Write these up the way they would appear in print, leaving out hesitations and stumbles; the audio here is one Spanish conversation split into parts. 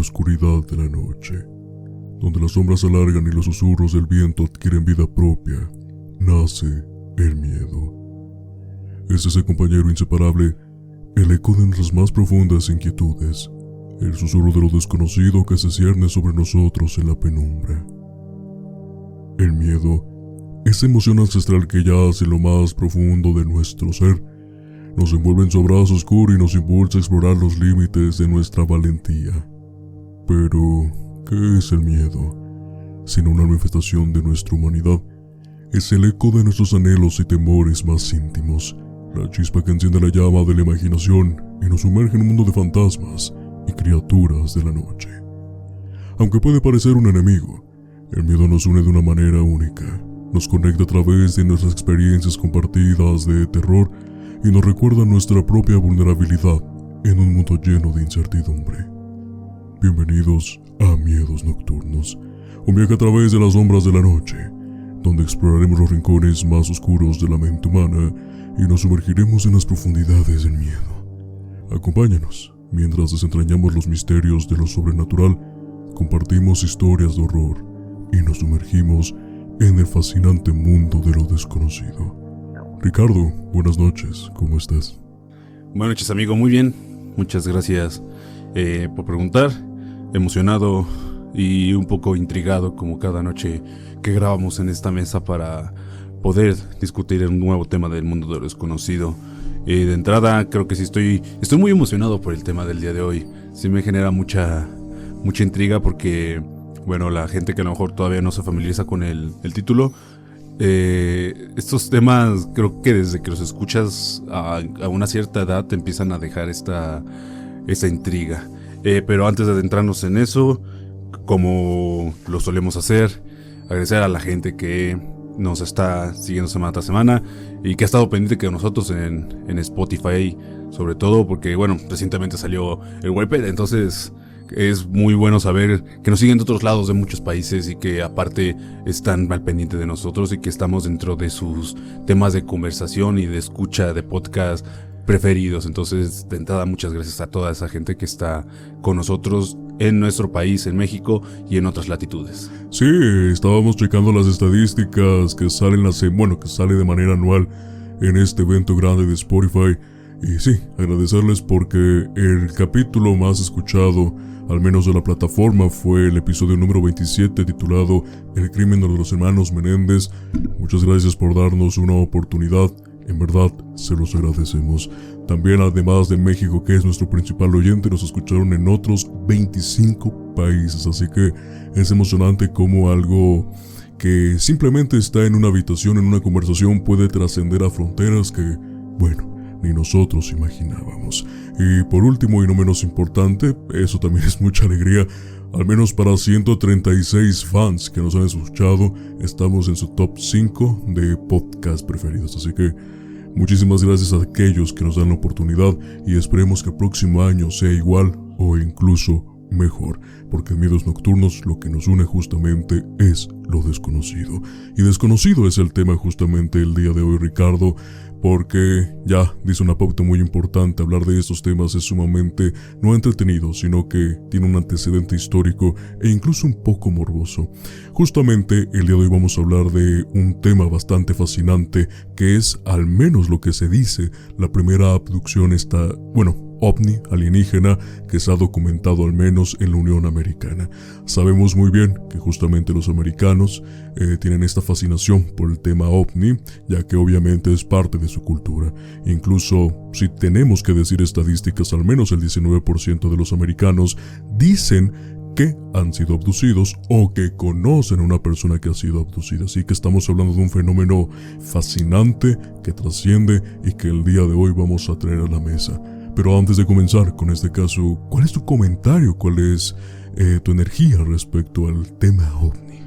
la oscuridad de la noche, donde las sombras se alargan y los susurros del viento adquieren vida propia, nace el miedo. Es ese compañero inseparable, el eco de nuestras más profundas inquietudes, el susurro de lo desconocido que se cierne sobre nosotros en la penumbra. El miedo, esa emoción ancestral que yace en lo más profundo de nuestro ser, nos envuelve en su abrazo oscuro y nos impulsa a explorar los límites de nuestra valentía. Pero, ¿qué es el miedo? Sino una manifestación de nuestra humanidad. Es el eco de nuestros anhelos y temores más íntimos, la chispa que enciende la llama de la imaginación y nos sumerge en un mundo de fantasmas y criaturas de la noche. Aunque puede parecer un enemigo, el miedo nos une de una manera única, nos conecta a través de nuestras experiencias compartidas de terror y nos recuerda nuestra propia vulnerabilidad en un mundo lleno de incertidumbre. Bienvenidos a Miedos Nocturnos, un viaje a través de las sombras de la noche, donde exploraremos los rincones más oscuros de la mente humana y nos sumergiremos en las profundidades del miedo. Acompáñanos mientras desentrañamos los misterios de lo sobrenatural, compartimos historias de horror y nos sumergimos en el fascinante mundo de lo desconocido. Ricardo, buenas noches, ¿cómo estás? Buenas noches, amigo, muy bien. Muchas gracias por preguntar. Emocionado y un poco intrigado como cada noche que grabamos en esta mesa para poder discutir un nuevo tema del mundo de lo desconocido. De entrada, creo que sí estoy muy emocionado por el tema del día de hoy. Sí me genera mucha intriga porque, bueno, la gente que a lo mejor todavía no se familiariza con el título, estos temas creo que desde que los escuchas a una cierta edad te empiezan a dejar esta intriga. Pero antes de adentrarnos en eso, como lo solemos hacer, agradecer a la gente que nos está siguiendo semana tras semana y que ha estado pendiente de nosotros en Spotify, sobre todo porque, bueno, recientemente salió el wiper, entonces es muy bueno saber que nos siguen de otros lados de muchos países y que aparte están al pendiente de nosotros y que estamos dentro de sus temas de conversación y de escucha de podcast preferidos. Entonces, de entrada, muchas gracias a toda esa gente que está con nosotros en nuestro país, en México y en otras latitudes. Sí, estábamos checando las estadísticas que salen que sale de manera anual en este evento grande de Spotify. Y sí, agradecerles porque el capítulo más escuchado, al menos de la plataforma, fue el episodio número 27 titulado El crimen de los hermanos Menéndez. Muchas gracias por darnos una oportunidad, en verdad se los agradecemos. También, además de México, que es nuestro principal oyente, nos escucharon en otros 25 países, así que es emocionante cómo algo que simplemente está en una habitación, en una conversación, puede trascender a fronteras que, bueno, ni nosotros imaginábamos. Y por último y no menos importante, eso también es mucha alegría, al menos para 136 fans que nos han escuchado, estamos en su top 5 de podcast preferidos, así que muchísimas gracias a aquellos que nos dan la oportunidad y esperemos que el próximo año sea igual o incluso mejor, porque en Miedos Nocturnos lo que nos une justamente es lo desconocido. Y desconocido es el tema justamente el día de hoy, Ricardo, porque ya dice una pauta muy importante, hablar de estos temas es sumamente no entretenido, sino que tiene un antecedente histórico e incluso un poco morboso. Justamente el día de hoy vamos a hablar de un tema bastante fascinante, que es, al menos lo que se dice, la primera abducción ovni alienígena que se ha documentado al menos en la Unión Americana. Sabemos muy bien que justamente los americanos tienen esta fascinación por el tema ovni, ya que obviamente es parte de su cultura. Incluso, si tenemos que decir estadísticas, al menos el 19% de los americanos dicen que han sido abducidos o que conocen a una persona que ha sido abducida. Así que estamos hablando de un fenómeno fascinante que trasciende y que el día de hoy vamos a traer a la mesa. Pero antes de comenzar con este caso, ¿cuál es tu comentario? ¿Cuál es tu energía respecto al tema ovni?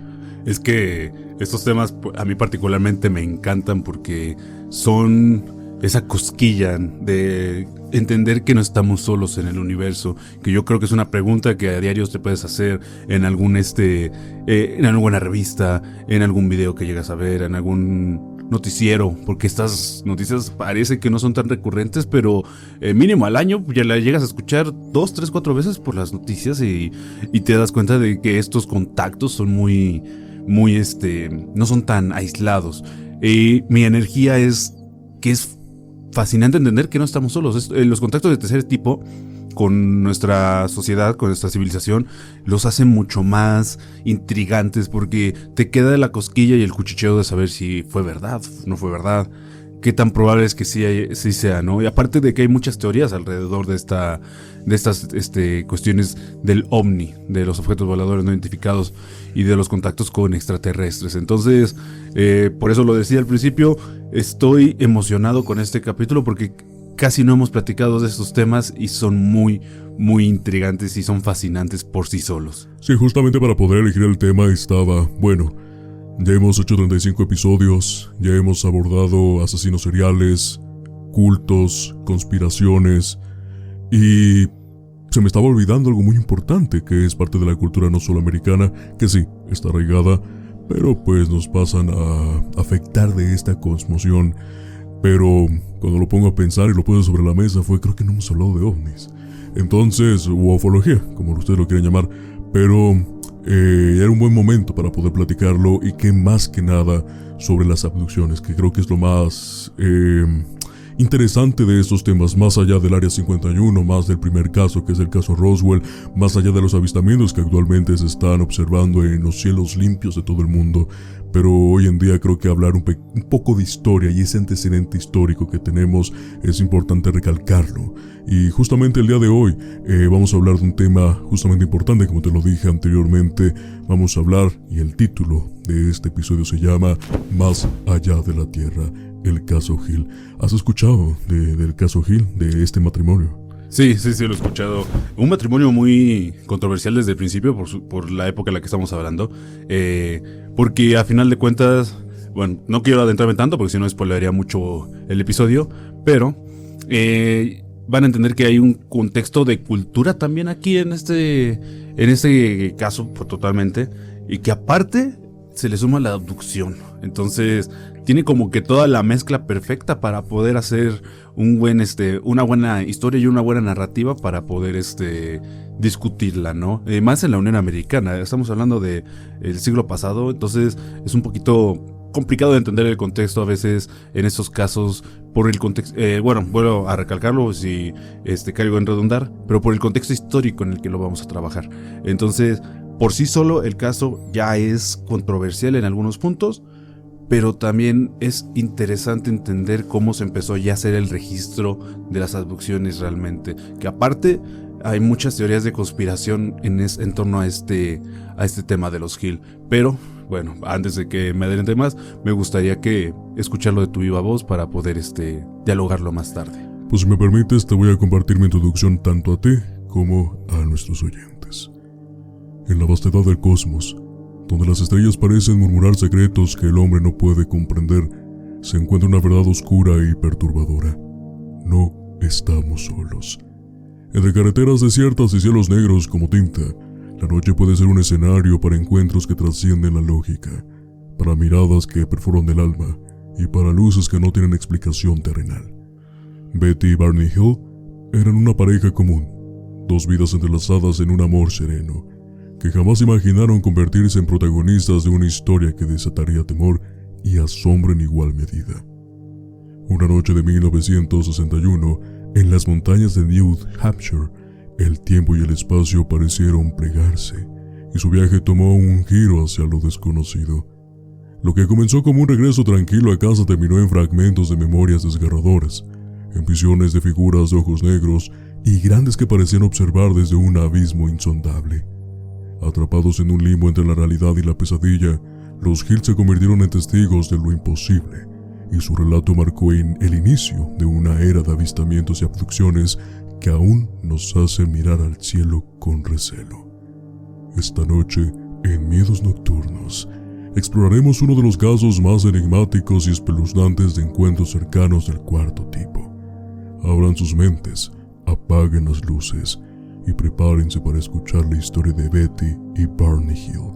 Es que estos temas a mí particularmente me encantan porque son esa cosquilla de entender que no estamos solos en el universo, que yo creo que es una pregunta que a diario te puedes hacer en algún en alguna revista, en algún video que llegas a ver, en algún noticiero, porque estas noticias parece que no son tan recurrentes, pero mínimo al año ya la llegas a escuchar 2, 3, 4 veces por las noticias y te das cuenta de que estos contactos son muy, no son tan aislados. Mi energía es que es fascinante entender que no estamos solos. Los contactos de tercer tipo con nuestra sociedad, con nuestra civilización, los hacen mucho más intrigantes porque te queda la cosquilla y el cuchicheo de saber si fue verdad, no fue verdad, qué tan probable es que sí sea, ¿no? Y aparte de que hay muchas teorías alrededor de estas cuestiones del ovni, de los objetos voladores no identificados y de los contactos con extraterrestres. Entonces, por eso lo decía al principio, estoy emocionado con este capítulo porque casi no hemos platicado de estos temas y son muy, muy intrigantes y son fascinantes por sí solos. Sí, justamente para poder elegir el tema estaba, bueno, ya hemos hecho 35 episodios, ya hemos abordado asesinos seriales, cultos, conspiraciones y se me estaba olvidando algo muy importante que es parte de la cultura no solo americana, que sí, está arraigada, pero pues nos pasan a afectar de esta cosmoción. Pero cuando lo pongo a pensar y lo puse sobre la mesa creo que no hemos hablado de ovnis. Entonces, u ufología, como ustedes lo quieran llamar. Pero era un buen momento para poder platicarlo y que más que nada sobre las abducciones, que creo que es lo más interesante de estos temas, más allá del Área 51, más del primer caso que es el caso Roswell, más allá de los avistamientos que actualmente se están observando en los cielos limpios de todo el mundo. Pero hoy en día creo que hablar un poco de historia y ese antecedente histórico que tenemos es importante recalcarlo. Y justamente el día de hoy vamos a hablar de un tema justamente importante, como te lo dije anteriormente. Vamos a hablar, y el título de este episodio se llama Más allá de la Tierra, el caso Hill. ¿Has escuchado del caso Hill, de este matrimonio? Sí, lo he escuchado. Un matrimonio muy controversial desde el principio por la época en la que estamos hablando. Porque a final de cuentas, bueno, no quiero adentrarme tanto porque si no spoilearía mucho el episodio, pero van a entender que hay un contexto de cultura también aquí en este caso totalmente, y que aparte se le suma la abducción. Entonces tiene como que toda la mezcla perfecta para poder hacer una buena historia y una buena narrativa para poder discutirla, ¿no? Más en la Unión Americana. Estamos hablando del siglo pasado, entonces es un poquito complicado de entender el contexto a veces en estos casos por el contexto. Bueno, vuelvo a recalcarlo si caigo en redundar, pero por el contexto histórico en el que lo vamos a trabajar. Entonces, por sí solo el caso ya es controversial en algunos puntos, pero también es interesante entender cómo se empezó ya a hacer el registro de las abducciones realmente. Que aparte hay muchas teorías de conspiración en torno a este tema de los Hill. Pero bueno, antes de que me adelante más, me gustaría que escucharlo de tu viva voz para poder dialogarlo más tarde. Pues si me permites, te voy a compartir mi introducción tanto a ti como a nuestros oyentes. En la vastedad del cosmos, donde las estrellas parecen murmurar secretos que el hombre no puede comprender, se encuentra una verdad oscura y perturbadora. No estamos solos. Entre carreteras desiertas y cielos negros como tinta, la noche puede ser un escenario para encuentros que trascienden la lógica, para miradas que perforan el alma y para luces que no tienen explicación terrenal. Betty y Barney Hill eran una pareja común, dos vidas entrelazadas en un amor sereno, que jamás imaginaron convertirse en protagonistas de una historia que desataría temor y asombro en igual medida. Una noche de 1961, en las montañas de New Hampshire, el tiempo y el espacio parecieron plegarse, y su viaje tomó un giro hacia lo desconocido. Lo que comenzó como un regreso tranquilo a casa terminó en fragmentos de memorias desgarradoras, en visiones de figuras de ojos negros y grandes que parecían observar desde un abismo insondable. Atrapados en un limbo entre la realidad y la pesadilla, los Hill se convirtieron en testigos de lo imposible, y su relato marcó el inicio de una era de avistamientos y abducciones que aún nos hace mirar al cielo con recelo. Esta noche, en Miedos Nocturnos, exploraremos uno de los casos más enigmáticos y espeluznantes de encuentros cercanos del cuarto tipo. Abran sus mentes, apaguen las luces y prepárense para escuchar la historia de Betty y Barney Hill,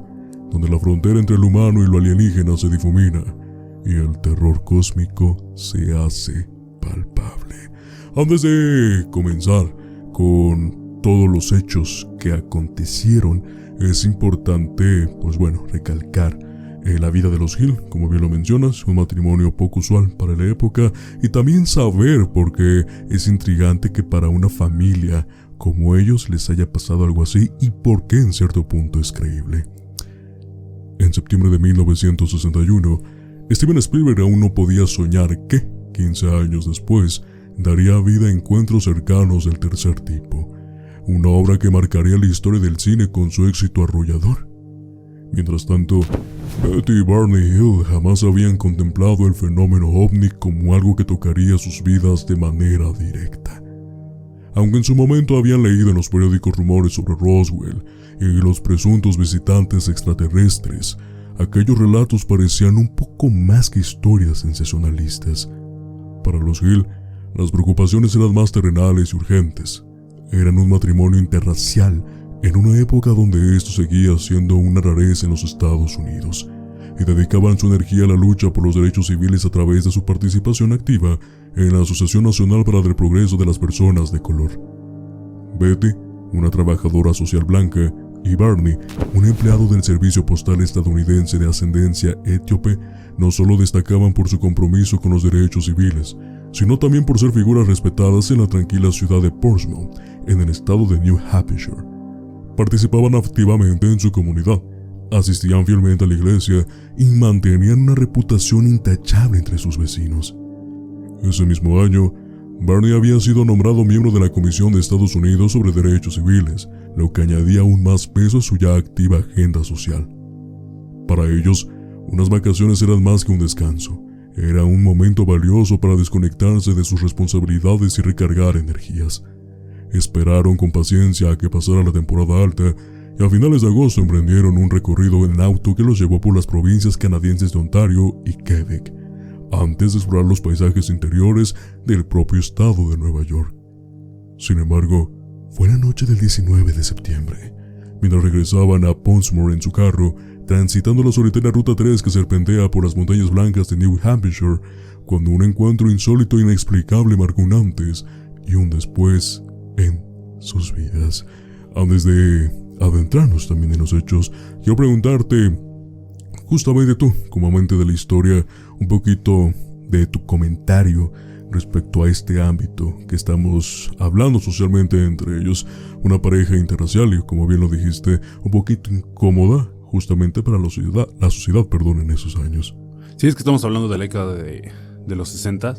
donde la frontera entre lo humano y lo alienígena se difumina y el terror cósmico se hace palpable. Antes de comenzar con todos los hechos que acontecieron, es importante, recalcar la vida de los Hill, como bien lo mencionas, un matrimonio poco usual para la época, y también saber por qué es intrigante que para una familia como ellos les haya pasado algo así y por qué en cierto punto es creíble. En septiembre de 1961, Steven Spielberg aún no podía soñar que, 15 años después, daría vida a Encuentros cercanos del tercer tipo, una obra que marcaría la historia del cine con su éxito arrollador. Mientras tanto, Betty y Barney Hill jamás habían contemplado el fenómeno ovni como algo que tocaría sus vidas de manera directa. Aunque en su momento habían leído en los periódicos rumores sobre Roswell y los presuntos visitantes extraterrestres, aquellos relatos parecían un poco más que historias sensacionalistas. Para los Hill, las preocupaciones eran más terrenales y urgentes. Eran un matrimonio interracial en una época donde esto seguía siendo una rareza en los Estados Unidos, y dedicaban su energía a la lucha por los derechos civiles a través de su participación activa en la Asociación Nacional para el Progreso de las Personas de Color. Betty, una trabajadora social blanca, y Barney, un empleado del servicio postal estadounidense de ascendencia etíope, no solo destacaban por su compromiso con los derechos civiles, sino también por ser figuras respetadas en la tranquila ciudad de Portsmouth, en el estado de New Hampshire. Participaban activamente en su comunidad, asistían fielmente a la iglesia y mantenían una reputación intachable entre sus vecinos. Ese mismo año, Barney había sido nombrado miembro de la Comisión de Estados Unidos sobre Derechos Civiles, lo que añadía aún más peso a su ya activa agenda social. Para ellos, unas vacaciones eran más que un descanso. Era un momento valioso para desconectarse de sus responsabilidades y recargar energías. Esperaron con paciencia a que pasara la temporada alta y a finales de agosto emprendieron un recorrido en auto que los llevó por las provincias canadienses de Ontario y Quebec, antes de explorar los paisajes interiores del propio estado de Nueva York. Sin embargo, fue la noche del 19 de septiembre, mientras regresaban a Portsmouth en su carro, transitando la solitaria Ruta 3 que serpentea por las montañas blancas de New Hampshire, cuando un encuentro insólito e inexplicable marcó un antes y un después en sus vidas. Antes de adentrarnos también en los hechos, quiero preguntarte, justamente tú, como amante de la historia, un poquito de tu comentario respecto a este ámbito que estamos hablando socialmente entre ellos, una pareja interracial y, como bien lo dijiste, un poquito incómoda justamente para la sociedad, en esos años. Sí, es que estamos hablando de la década de los 60,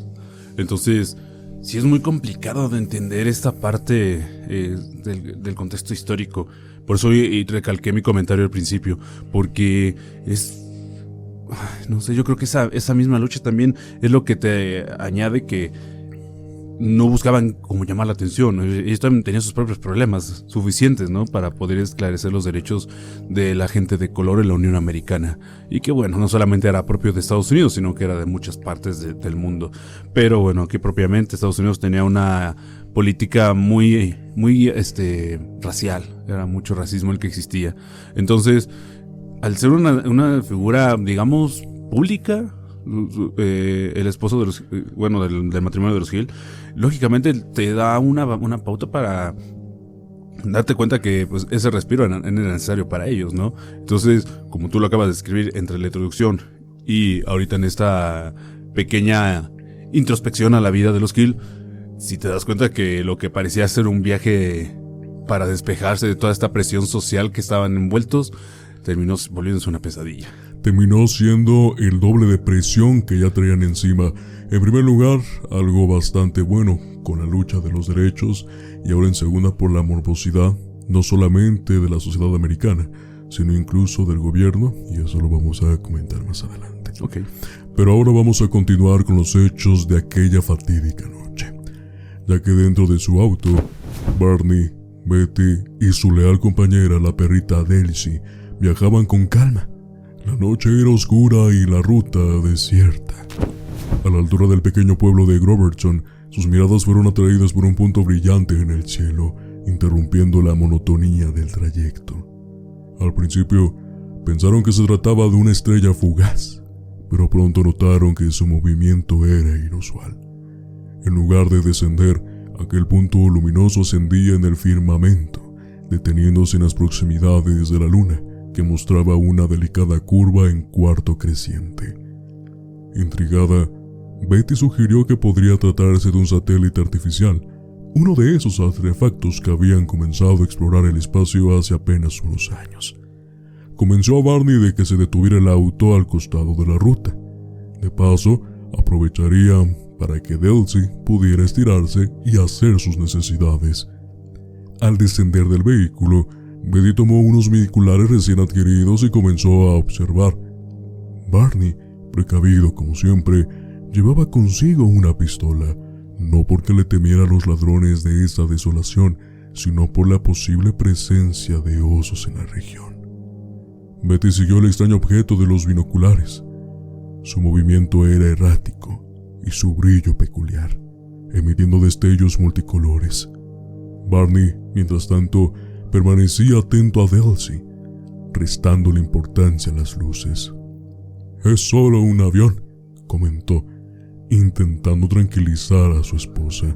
entonces sí es muy complicado de entender esta parte del contexto histórico. Por eso recalqué mi comentario al principio, porque no sé, yo creo que esa misma lucha también es lo que te añade que no buscaban como llamar la atención. Ellos también tenían sus propios problemas suficientes, ¿no?, para poder esclarecer los derechos de la gente de color en la Unión Americana. Y que bueno, no solamente era propio de Estados Unidos, sino que era de muchas partes del mundo. Pero bueno, aquí propiamente Estados Unidos tenía una política muy racial. Era mucho racismo el que existía. Entonces, al ser una figura, digamos, pública, el esposo del matrimonio de los Hill, lógicamente te da una pauta para darte cuenta que pues, ese respiro era necesario para ellos, ¿no? Entonces, como tú lo acabas de escribir entre la introducción y ahorita en esta pequeña introspección a la vida de los Hill, si te das cuenta que lo que parecía ser un viaje para despejarse de toda esta presión social que estaban envueltos, terminó volviéndose una pesadilla. Terminó siendo el doble de presión que ya traían encima. En primer lugar, algo bastante bueno con la lucha de los derechos, y ahora en segunda por la morbosidad, no solamente de la sociedad americana, sino incluso del gobierno, y eso lo vamos a comentar más adelante. Okay. Pero ahora vamos a continuar con los hechos de aquella fatídica noche, ya que dentro de su auto, Barney, Betty y su leal compañera, la perrita Daisy, viajaban con calma. La noche era oscura y la ruta desierta. A la altura del pequeño pueblo de Groverton, sus miradas fueron atraídas por un punto brillante en el cielo, interrumpiendo la monotonía del trayecto. Al principio, pensaron que se trataba de una estrella fugaz, pero pronto notaron que su movimiento era inusual. En lugar de descender, aquel punto luminoso ascendía en el firmamento, deteniéndose en las proximidades de la luna, que mostraba una delicada curva en cuarto creciente. Intrigada, Betty sugirió que podría tratarse de un satélite artificial, uno de esos artefactos que habían comenzado a explorar el espacio hace apenas unos años. Convenció a Barney de que se detuviera el auto al costado de la ruta. De paso, aprovecharía para que Delcy pudiera estirarse y hacer sus necesidades. Al descender del vehículo, Betty tomó unos binoculares recién adquiridos y comenzó a observar. Barney, precavido como siempre, llevaba consigo una pistola, no porque le temiera a los ladrones de esa desolación, sino por la posible presencia de osos en la región. Betty siguió el extraño objeto de los binoculares. Su movimiento era errático y su brillo peculiar, emitiendo destellos multicolores. Barney, mientras tanto, permanecía atento a Delcy, restándole importancia a las luces. «Es solo un avión», comentó, intentando tranquilizar a su esposa.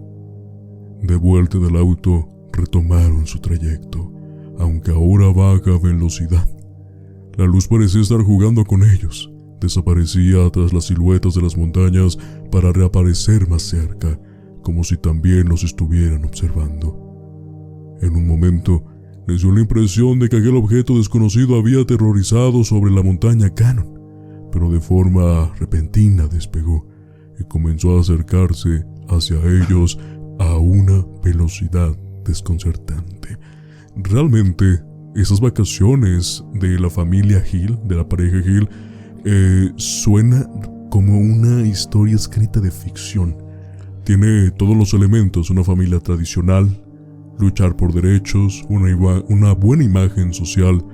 De vuelta del auto, retomaron su trayecto, aunque ahora a baja velocidad. La luz parecía estar jugando con ellos. Desaparecía tras las siluetas de las montañas para reaparecer más cerca, como si también los estuvieran observando. En un momento, les dio la impresión de que aquel objeto desconocido había aterrorizado sobre la montaña Cannon, pero de forma repentina despegó y comenzó a acercarse hacia ellos a una velocidad desconcertante. Realmente, esas vacaciones de la familia Hill, de la pareja Hill, suena como una historia escrita de ficción. Tiene todos los elementos: una familia tradicional, luchar por derechos, una buena imagen social,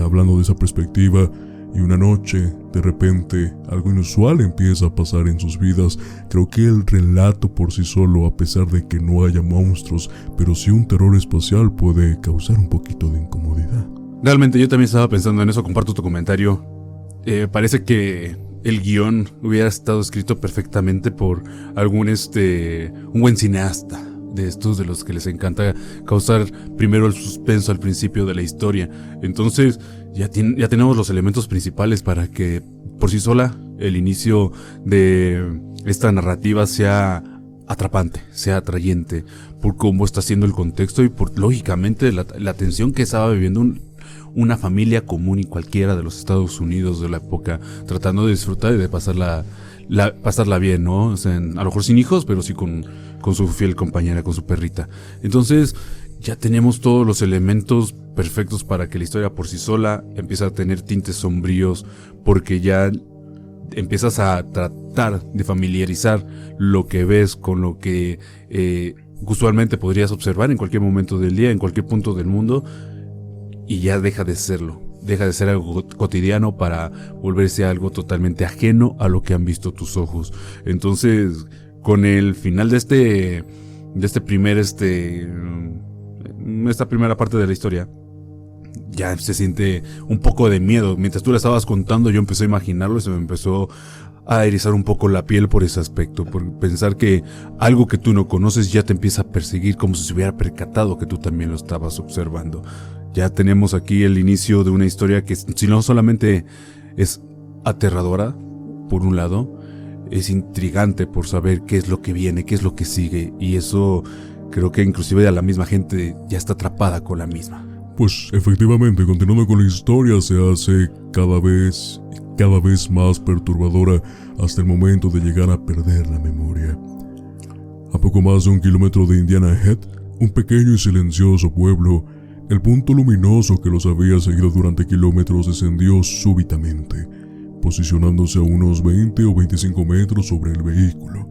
hablando de esa perspectiva, y una noche, de repente, algo inusual empieza a pasar en sus vidas. Creo que el relato por sí solo, a pesar de que no haya monstruos, pero sí un terror espacial, puede causar un poquito de incomodidad. Realmente yo también estaba pensando en eso, comparto tu comentario. Parece que el guión hubiera estado escrito perfectamente por un buen cineasta de estos de los que les encanta causar primero el suspenso al principio de la historia. Entonces ya tenemos los elementos principales para que por sí sola el inicio de esta narrativa sea atrapante, sea atrayente, por cómo está siendo el contexto y por lógicamente la tensión que estaba viviendo una familia común y cualquiera de los Estados Unidos de la época, tratando de disfrutar y de pasarla bien, ¿no? O sea, a lo mejor sin hijos, pero sí con su fiel compañera, con su perrita. Entonces, ya tenemos todos los elementos perfectos para que la historia por sí sola empiece a tener tintes sombríos, porque ya empiezas a tratar de familiarizar lo que ves con lo que usualmente podrías observar en cualquier momento del día, en cualquier punto del mundo, y ya deja de serlo. Deja de ser algo cotidiano para volverse algo totalmente ajeno a lo que han visto tus ojos. Entonces, con el final de esta primera parte de la historia, ya se siente un poco de miedo. Mientras tú la estabas contando, yo empecé a imaginarlo y se me empezó a erizar un poco la piel por ese aspecto, por pensar que algo que tú no conoces ya te empieza a perseguir, como si se hubiera percatado que tú también lo estabas observando. Ya tenemos aquí el inicio de una historia que, si no solamente es aterradora, por un lado, es intrigante por saber qué es lo que viene, qué es lo que sigue, y eso creo que inclusive a la misma gente ya está atrapada con la misma. Pues efectivamente, continuando con la historia, se hace cada vez más perturbadora hasta el momento de llegar a perder la memoria. A poco más de 1 kilómetro de Indiana Head, un pequeño y silencioso pueblo, el punto luminoso que los había seguido durante kilómetros descendió súbitamente, posicionándose a unos 20 o 25 metros sobre el vehículo.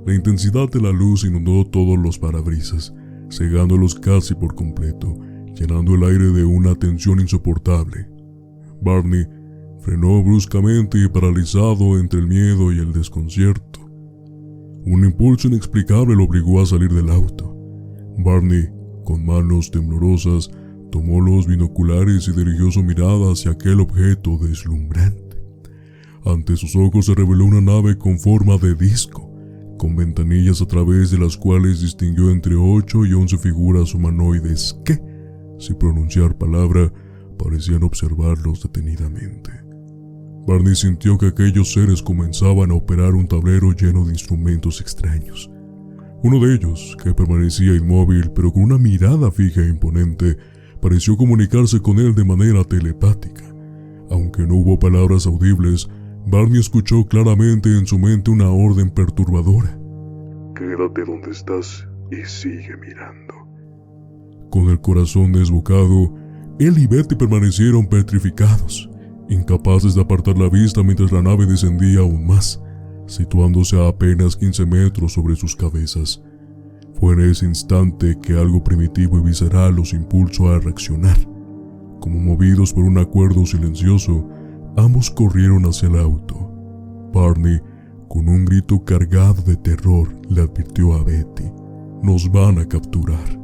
La intensidad de la luz inundó todos los parabrisas, cegándolos casi por completo, llenando el aire de una tensión insoportable. Barney frenó bruscamente y paralizado entre el miedo y el desconcierto. Un impulso inexplicable lo obligó a salir del auto. Barney, con manos temblorosas, tomó los binoculares y dirigió su mirada hacia aquel objeto deslumbrante. Ante sus ojos se reveló una nave con forma de disco, con ventanillas a través de las cuales distinguió entre 8 y 11 figuras humanoides que, sin pronunciar palabra, parecían observarlos detenidamente. Barney sintió que aquellos seres comenzaban a operar un tablero lleno de instrumentos extraños. Uno de ellos, que permanecía inmóvil pero con una mirada fija e imponente, pareció comunicarse con él de manera telepática. Aunque no hubo palabras audibles, Barney escuchó claramente en su mente una orden perturbadora. Quédate donde estás y sigue mirando. Con el corazón desbocado, él y Betty permanecieron petrificados, incapaces de apartar la vista mientras la nave descendía aún más, situándose a apenas 15 metros sobre sus cabezas. Fue en ese instante que algo primitivo y visceral los impulsó a reaccionar. Como movidos por un acuerdo silencioso, ambos corrieron hacia el auto. Barney, con un grito cargado de terror, le advirtió a Betty: «Nos van a capturar».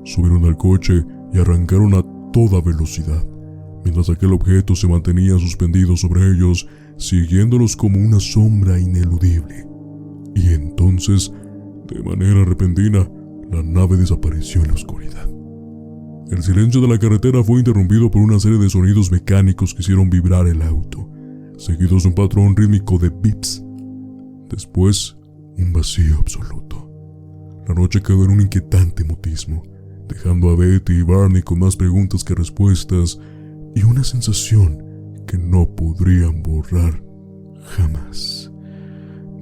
Subieron al coche y arrancaron a toda velocidad, mientras aquel objeto se mantenía suspendido sobre ellos, siguiéndolos como una sombra ineludible. Y entonces, de manera repentina, la nave desapareció en la oscuridad. El silencio de la carretera fue interrumpido por una serie de sonidos mecánicos que hicieron vibrar el auto, seguidos de un patrón rítmico de beeps. Después, un vacío absoluto. La noche quedó en un inquietante mutismo, dejando a Betty y Barney con más preguntas que respuestas y una sensación que no podrían borrar jamás.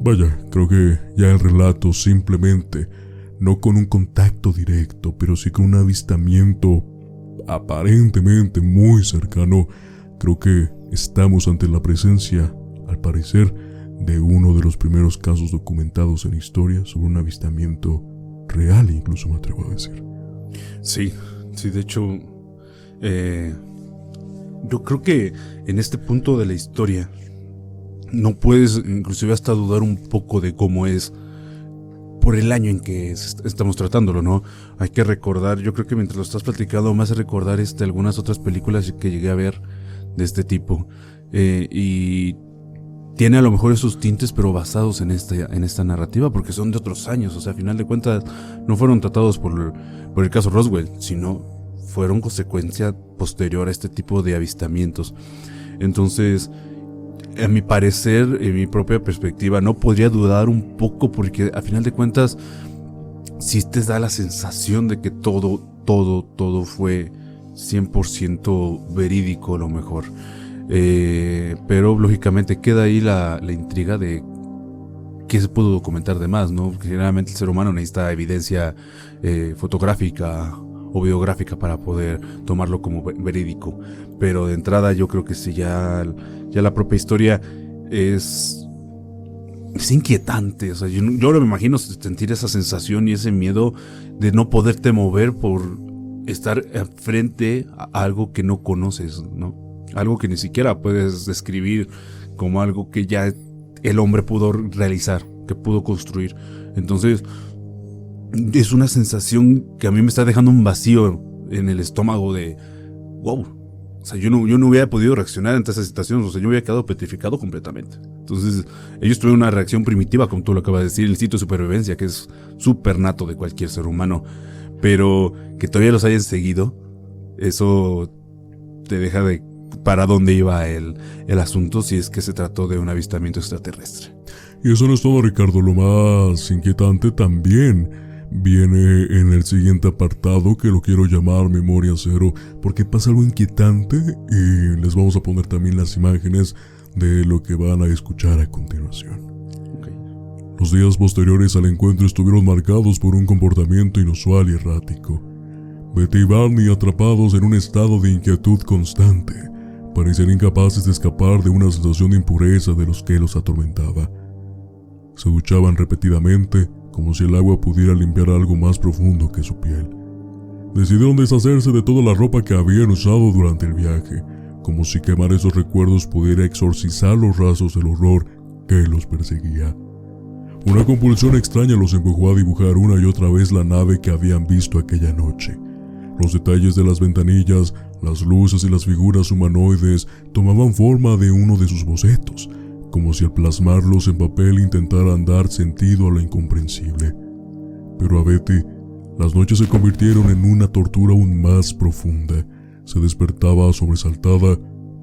Vaya, creo que ya el relato simplemente, no con un contacto directo, pero sí con un avistamiento aparentemente muy cercano, creo que estamos ante la presencia, al parecer, de uno de los primeros casos documentados en la historia sobre un avistamiento real, incluso me atrevo a decir. Sí, de hecho, yo creo que en este punto de la historia no puedes inclusive hasta dudar un poco de cómo es por el año en que estamos tratándolo, ¿no? Hay que recordar, yo creo que mientras lo estás platicando me hace recordar algunas otras películas que llegué a ver de este tipo, y tiene a lo mejor esos tintes pero basados en esta narrativa, porque son de otros años, o sea, a final de cuentas no fueron tratados por el caso Roswell, sino fueron consecuencia posterior a este tipo de avistamientos. Entonces, a mi parecer, en mi propia perspectiva, no podría dudar un poco, porque a final de cuentas sí te da la sensación de que todo fue 100% verídico a lo mejor. Pero lógicamente queda ahí la intriga de qué se pudo documentar de más, ¿no? Porque generalmente el ser humano necesita evidencia fotográfica o videográfica para poder tomarlo como verídico. Pero de entrada yo creo que sí, ya la propia historia es inquietante. O sea, yo no me imagino sentir esa sensación y ese miedo de no poderte mover por estar frente a algo que no conoces, ¿no? Algo que ni siquiera puedes describir como algo que ya el hombre pudo realizar, que pudo construir. Entonces, es una sensación que a mí me está dejando un vacío en el estómago de wow. O sea, yo no hubiera podido reaccionar ante esa situación. O sea, yo hubiera quedado petrificado completamente. Entonces, ellos tuvieron una reacción primitiva, como tú lo acabas de decir, el instinto de supervivencia, que es súper nato de cualquier ser humano. Pero que todavía los hayan seguido, eso te deja de para dónde iba el asunto, si es que se trató de un avistamiento extraterrestre. Y eso no es todo, Ricardo. Lo más inquietante también viene en el siguiente apartado, que lo quiero llamar Memoria Cero, porque pasa algo inquietante y les vamos a poner también las imágenes de lo que van a escuchar a continuación. Okay. Los días posteriores al encuentro estuvieron marcados por un comportamiento inusual y errático. Betty y Barney, atrapados en un estado de inquietud constante, parecían incapaces de escapar de una sensación de impureza de los que los atormentaba. Se duchaban repetidamente, como si el agua pudiera limpiar algo más profundo que su piel. Decidieron deshacerse de toda la ropa que habían usado durante el viaje, como si quemar esos recuerdos pudiera exorcizar los rastros del horror que los perseguía. Una compulsión extraña los empujó a dibujar una y otra vez la nave que habían visto aquella noche. Los detalles de las ventanillas, las luces y las figuras humanoides tomaban forma de uno de sus bocetos, como si al plasmarlos en papel intentaran dar sentido a lo incomprensible. Pero a Betty, las noches se convirtieron en una tortura aún más profunda. Se despertaba sobresaltada,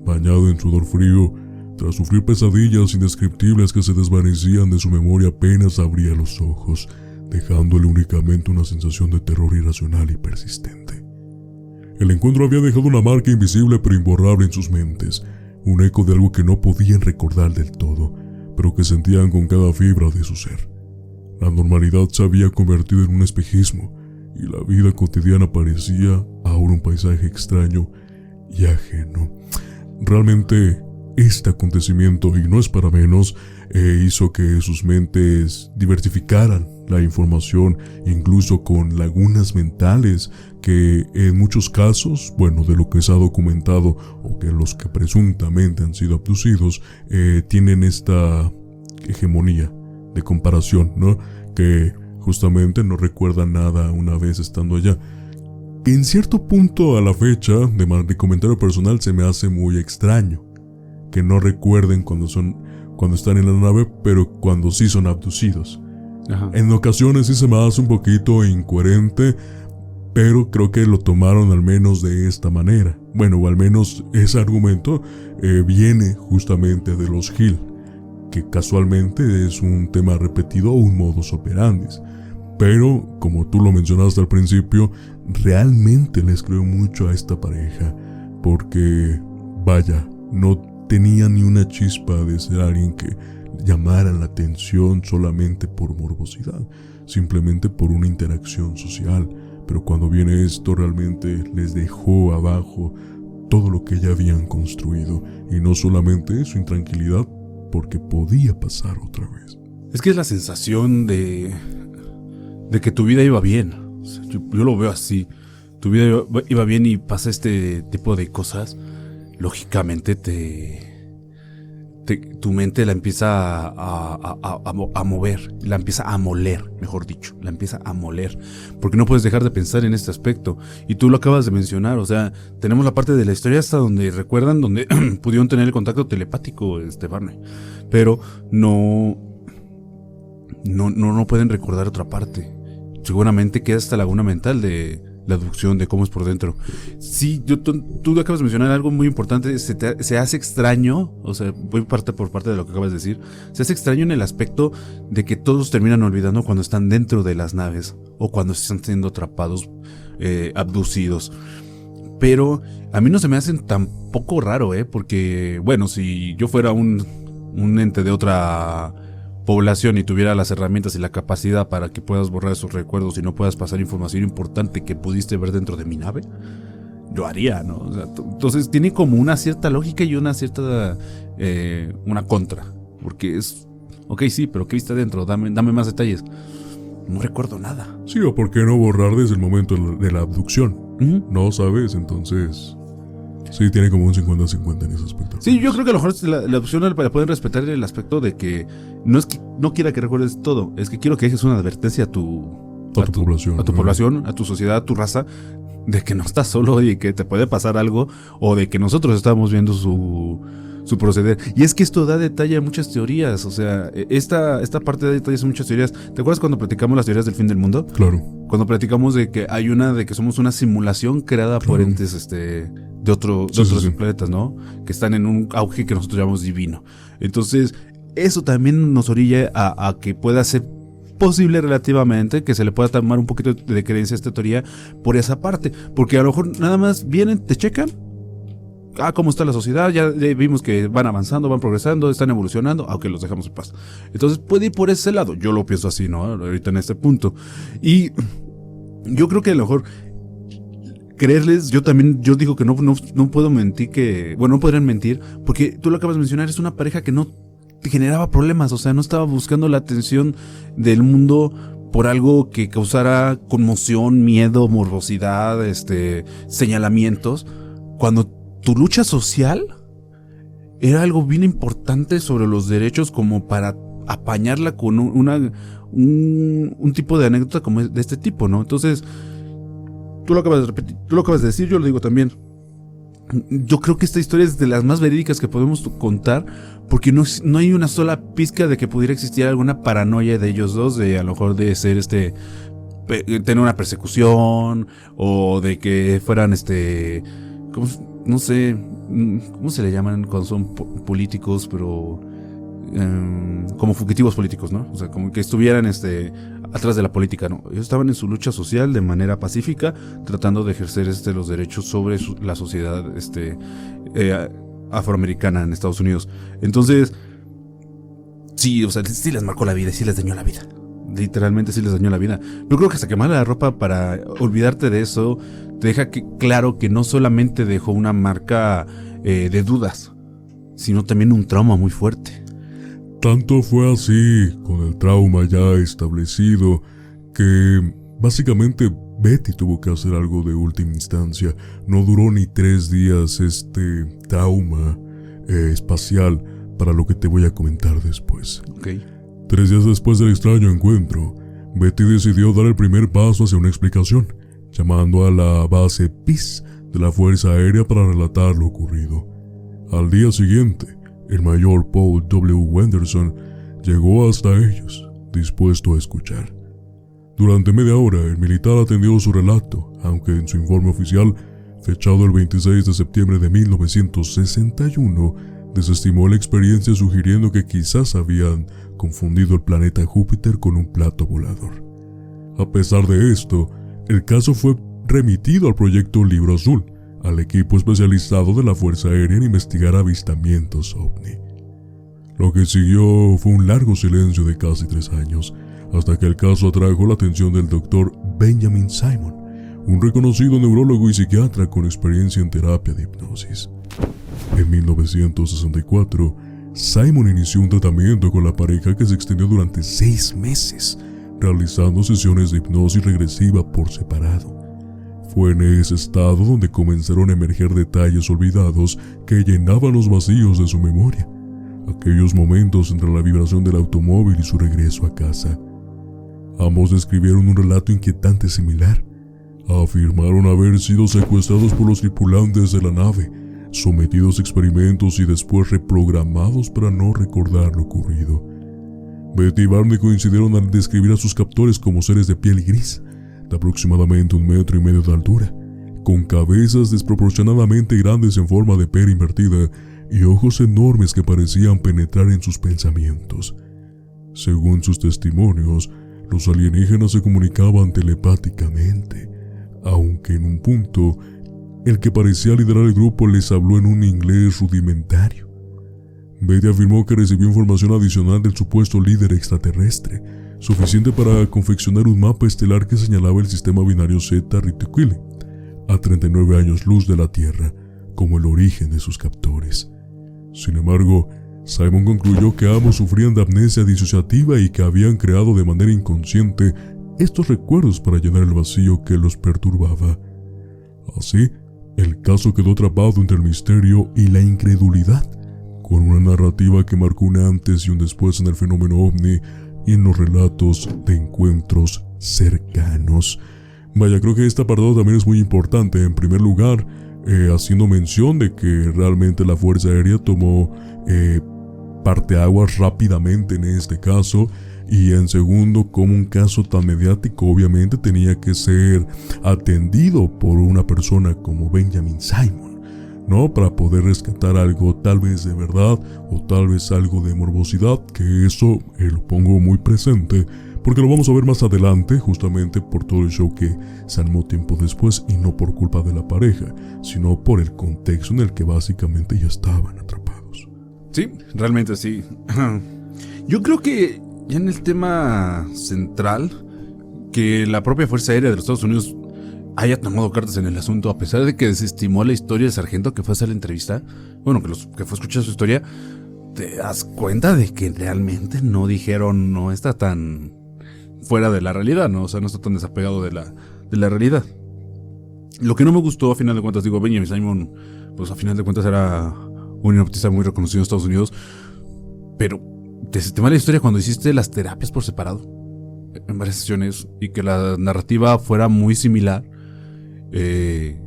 bañada en sudor frío, tras sufrir pesadillas indescriptibles que se desvanecían de su memoria apenas abría los ojos, dejándole únicamente una sensación de terror irracional y persistente. El encuentro había dejado una marca invisible pero imborrable en sus mentes, un eco de algo que no podían recordar del todo, pero que sentían con cada fibra de su ser. La normalidad se había convertido en un espejismo, y la vida cotidiana parecía ahora un paisaje extraño y ajeno. Realmente, este acontecimiento, y no es para menos, hizo que sus mentes diversificaran la información, incluso con lagunas mentales que en muchos casos, bueno, de lo que se ha documentado o que los que presuntamente han sido abducidos, tienen esta hegemonía de comparación, ¿no? Que justamente no recuerdan nada una vez estando allá. En cierto punto a la fecha, de comentario personal, se me hace muy extraño que no recuerden cuando están en la nave, pero cuando sí son abducidos. Ajá. En ocasiones sí se me hace un poquito incoherente, pero creo que lo tomaron al menos de esta manera. Bueno, o al menos ese argumento viene justamente de los Hill, que casualmente es un tema repetido o un modus operandi. Pero, como tú lo mencionaste al principio, realmente les creo mucho a esta pareja, porque, vaya, no tenía ni una chispa de ser alguien que llamara la atención solamente por morbosidad, simplemente por una interacción social. Pero cuando viene esto, realmente les dejó abajo todo lo que ya habían construido, y no solamente eso, intranquilidad, porque podía pasar otra vez. Es que es la sensación de que tu vida iba bien. O sea, yo lo veo así. Tu vida iba bien y pasa este tipo de cosas. Lógicamente tu mente la empieza a mover, la empieza a moler, mejor dicho, la empieza a moler, porque no puedes dejar de pensar en este aspecto. Y tú lo acabas de mencionar, o sea, tenemos la parte de la historia hasta donde recuerdan, donde pudieron tener el contacto telepático, Barney, pero no pueden recordar otra parte. Seguramente queda esta laguna mental de la abducción, de cómo es por dentro. Sí, tú acabas de mencionar algo muy importante. Se hace extraño, o sea, voy por parte de lo que acabas de decir. Se hace extraño en el aspecto de que todos terminan olvidando cuando están dentro de las naves o cuando están siendo atrapados, abducidos. Pero a mí no se me hacen tan poco raro, porque, bueno, si yo fuera un ente de otra población y tuviera las herramientas y la capacidad para que puedas borrar esos recuerdos y no puedas pasar información importante que pudiste ver dentro de mi nave, yo haría, ¿no? O sea, entonces tiene como una cierta lógica y una cierta una contra, porque es, ok, sí, pero ¿qué viste adentro? Dame más detalles. No recuerdo nada. Sí, o por qué no borrar desde el momento de la abducción. Uh-huh. No sabes, entonces sí, tiene como un 50-50 en ese aspecto. Sí, yo creo que a lo mejor la opción la pueden respetar en el aspecto de que no es que no quiera que recuerdes todo, es que quiero que dejes una advertencia a tu población, a tu sociedad, a tu raza, de que no estás solo y que te puede pasar algo, o de que nosotros estamos viendo su proceder. Y es que esto da detalle a muchas teorías, o sea, esta parte da detalles a muchas teorías. ¿Te acuerdas cuando platicamos las teorías del fin del mundo? Claro. Cuando platicamos de que hay una de que somos una simulación creada por entes de otros planetas, ¿no? Que están en un auge que nosotros llamamos divino. Entonces, eso también nos orilla a que pueda ser posible relativamente que se le pueda tomar un poquito de creencia a esta teoría por esa parte, porque a lo mejor nada más vienen, te checan, cómo está la sociedad, ya vimos que van avanzando, van progresando, están evolucionando, aunque los dejamos en paz. Entonces puede ir por ese lado, yo lo pienso así, ¿no? Ahorita en este punto. Y yo creo que a lo mejor creerles, yo digo que no puedo mentir, no podrían mentir, porque tú lo acabas de mencionar, es una pareja que no te generaba problemas, o sea, no estaba buscando la atención del mundo por algo que causara conmoción, miedo, morbosidad, señalamientos, cuando tu lucha social era algo bien importante sobre los derechos, como para apañarla con un tipo de anécdota como de este tipo, ¿no? Entonces, tú lo acabas de repetir, tú lo acabas de decir, yo lo digo también. Yo creo que esta historia es de las más verídicas que podemos contar, porque no hay una sola pizca de que pudiera existir alguna paranoia de ellos dos, de a lo mejor de ser tener una persecución, o de que fueran no sé, ¿cómo se le llaman cuando son políticos, pero como fugitivos políticos, ¿no? O sea, como que estuvieran atrás de la política, ¿no? Ellos estaban en su lucha social de manera pacífica, tratando de ejercer los derechos sobre la sociedad afroamericana en Estados Unidos. Entonces, sí, o sea, sí les marcó la vida, sí les dañó la vida. Literalmente sí les dañó la vida. Pero creo que hasta quemar la ropa para olvidarte de eso te deja claro que no solamente dejó una marca de dudas, sino también un trauma muy fuerte. Tanto fue así, con el trauma ya establecido, que básicamente Betty tuvo que hacer algo de última instancia. No duró ni 3 días este trauma espacial para lo que te voy a comentar después. Okay. 3 días después del extraño encuentro, Betty decidió dar el primer paso hacia una explicación, llamando a la base Peace de la Fuerza Aérea para relatar lo ocurrido. Al día siguiente, el mayor Paul W. Wenderson llegó hasta ellos, dispuesto a escuchar. Durante media hora, el militar atendió su relato, aunque en su informe oficial, fechado el 26 de septiembre de 1961, desestimó la experiencia sugiriendo que quizás habían confundido el planeta Júpiter con un plato volador. A pesar de esto, el caso fue remitido al proyecto Libro Azul, al equipo especializado de la Fuerza Aérea en investigar avistamientos OVNI. Lo que siguió fue un largo silencio de casi 3 años, hasta que el caso atrajo la atención del Dr. Benjamin Simon, un reconocido neurólogo y psiquiatra con experiencia en terapia de hipnosis. En 1964, Simon inició un tratamiento con la pareja que se extendió durante 6 meses, realizando sesiones de hipnosis regresiva por separado. Fue en ese estado donde comenzaron a emerger detalles olvidados que llenaban los vacíos de su memoria, aquellos momentos entre la vibración del automóvil y su regreso a casa. Ambos describieron un relato inquietante similar. Afirmaron haber sido secuestrados por los tripulantes de la nave, sometidos a experimentos y después reprogramados para no recordar lo ocurrido. Betty y Barney coincidieron al describir a sus captores como seres de piel gris, de aproximadamente 1,5 metros de altura, con cabezas desproporcionadamente grandes en forma de pera invertida y ojos enormes que parecían penetrar en sus pensamientos. Según sus testimonios, los alienígenas se comunicaban telepáticamente, aunque en un punto, el que parecía liderar el grupo les habló en un inglés rudimentario. Betty afirmó que recibió información adicional del supuesto líder extraterrestre, suficiente para confeccionar un mapa estelar que señalaba el sistema binario Zeta Reticuli, a 39 años luz de la Tierra, como el origen de sus captores. Sin embargo, Simon concluyó que ambos sufrían de amnesia disociativa y que habían creado de manera inconsciente estos recuerdos para llenar el vacío que los perturbaba. Así, el caso quedó atrapado entre el misterio y la incredulidad, con una narrativa que marcó un antes y un después en el fenómeno OVNI y en los relatos de encuentros cercanos. Vaya, creo que este apartado también es muy importante. En primer lugar, haciendo mención de que realmente la Fuerza Aérea tomó parteaguas rápidamente en este caso, y en segundo, como un caso tan mediático obviamente tenía que ser atendido por una persona como Benjamin Simon, ¿no? Para poder rescatar algo tal vez de verdad o tal vez algo de morbosidad, que eso lo pongo muy presente porque lo vamos a ver más adelante, justamente por todo el show que se armó tiempo después, y no por culpa de la pareja, sino por el contexto en el que básicamente ya estaban atrapados. Sí, realmente sí. Yo creo que ya en el tema central, que la propia Fuerza Aérea de los Estados Unidos haya tomado cartas en el asunto, a pesar de que desestimó la historia del sargento que fue a hacer la entrevista, bueno, que fue a escuchar su historia, te das cuenta de que realmente no dijeron, no está tan fuera de la realidad, ¿no? O sea, no está tan desapegado de la realidad. Lo que no me gustó, a final de cuentas, digo, Benjamin Simon, pues a final de cuentas era un hipnotista muy reconocido en Estados Unidos, pero desestimar la historia cuando hiciste las terapias por separado en varias sesiones y que la narrativa fuera muy similar, se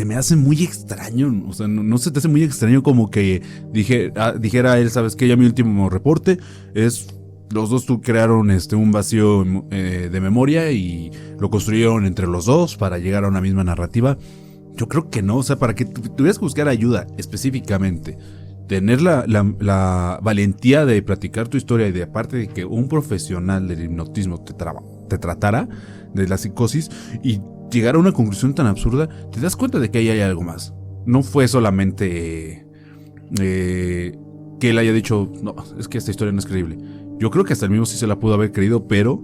me hace muy extraño, o sea, no se te hace muy extraño como que dijera él, ¿sabes qué? Ya mi último reporte es, los dos crearon un vacío de memoria y lo construyeron entre los dos para llegar a una misma narrativa. Yo creo que no, o sea, para que tuvieras que buscar ayuda específicamente, tener la valentía de platicar tu historia y de aparte de que un profesional del hipnotismo te tratara de la psicosis y llegar a una conclusión tan absurda, te das cuenta de que ahí hay algo más. No fue solamente que él haya dicho, no, es que esta historia no es creíble. Yo creo que hasta el mismo sí se la pudo haber creído, pero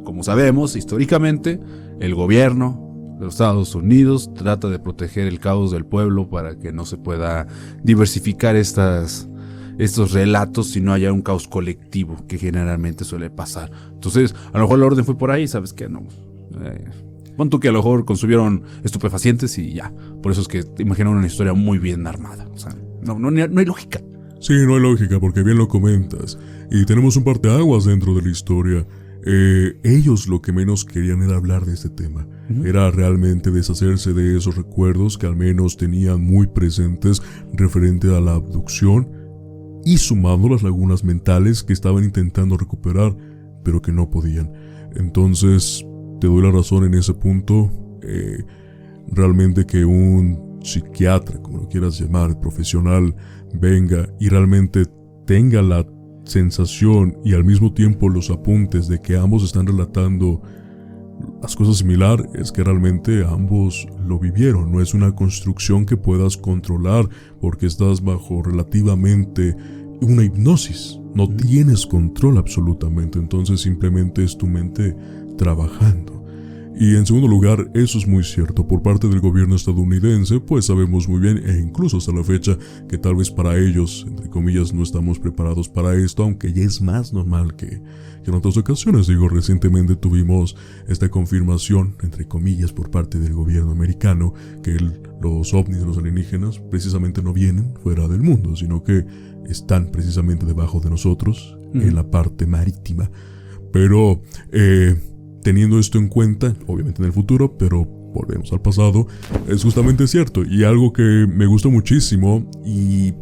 como sabemos, históricamente, el gobierno de los Estados Unidos trata de proteger el caos del pueblo para que no se pueda diversificar estos relatos y no haya un caos colectivo que generalmente suele pasar. Entonces, a lo mejor la orden fue por ahí, ¿sabes qué? No. Pon tú que a lo mejor consumieron estupefacientes y ya. Por eso es que te imaginan una historia muy bien armada. O sea, no hay lógica. Sí, no hay lógica porque bien lo comentas. Y tenemos un parteaguas dentro de la historia. Ellos lo que menos querían era hablar de este tema. Era realmente deshacerse de esos recuerdos que al menos tenían muy presentes referente a la abducción y sumando las lagunas mentales que estaban intentando recuperar, pero que no podían. Entonces, te doy la razón en ese punto. Realmente que un psiquiatra, como lo quieras llamar, profesional, venga y realmente tenga la sensación y al mismo tiempo los apuntes de que ambos están relatando las cosas similares, es que realmente ambos lo vivieron. No es una construcción que puedas controlar porque estás bajo relativamente una hipnosis. No tienes control absolutamente, entonces simplemente es tu mente trabajando. Y en segundo lugar, eso es muy cierto, por parte del gobierno estadounidense, pues sabemos muy bien, e incluso hasta la fecha, que tal vez para ellos, entre comillas, no estamos preparados para esto, aunque ya es más normal que en otras ocasiones. Digo, recientemente tuvimos esta confirmación, entre comillas, por parte del gobierno americano, que los ovnis, los alienígenas, precisamente no vienen fuera del mundo, sino que están precisamente debajo de nosotros, en la parte marítima. Pero, teniendo esto en cuenta, obviamente en el futuro, pero volvemos al pasado, es justamente cierto. Y algo que me gusta muchísimo y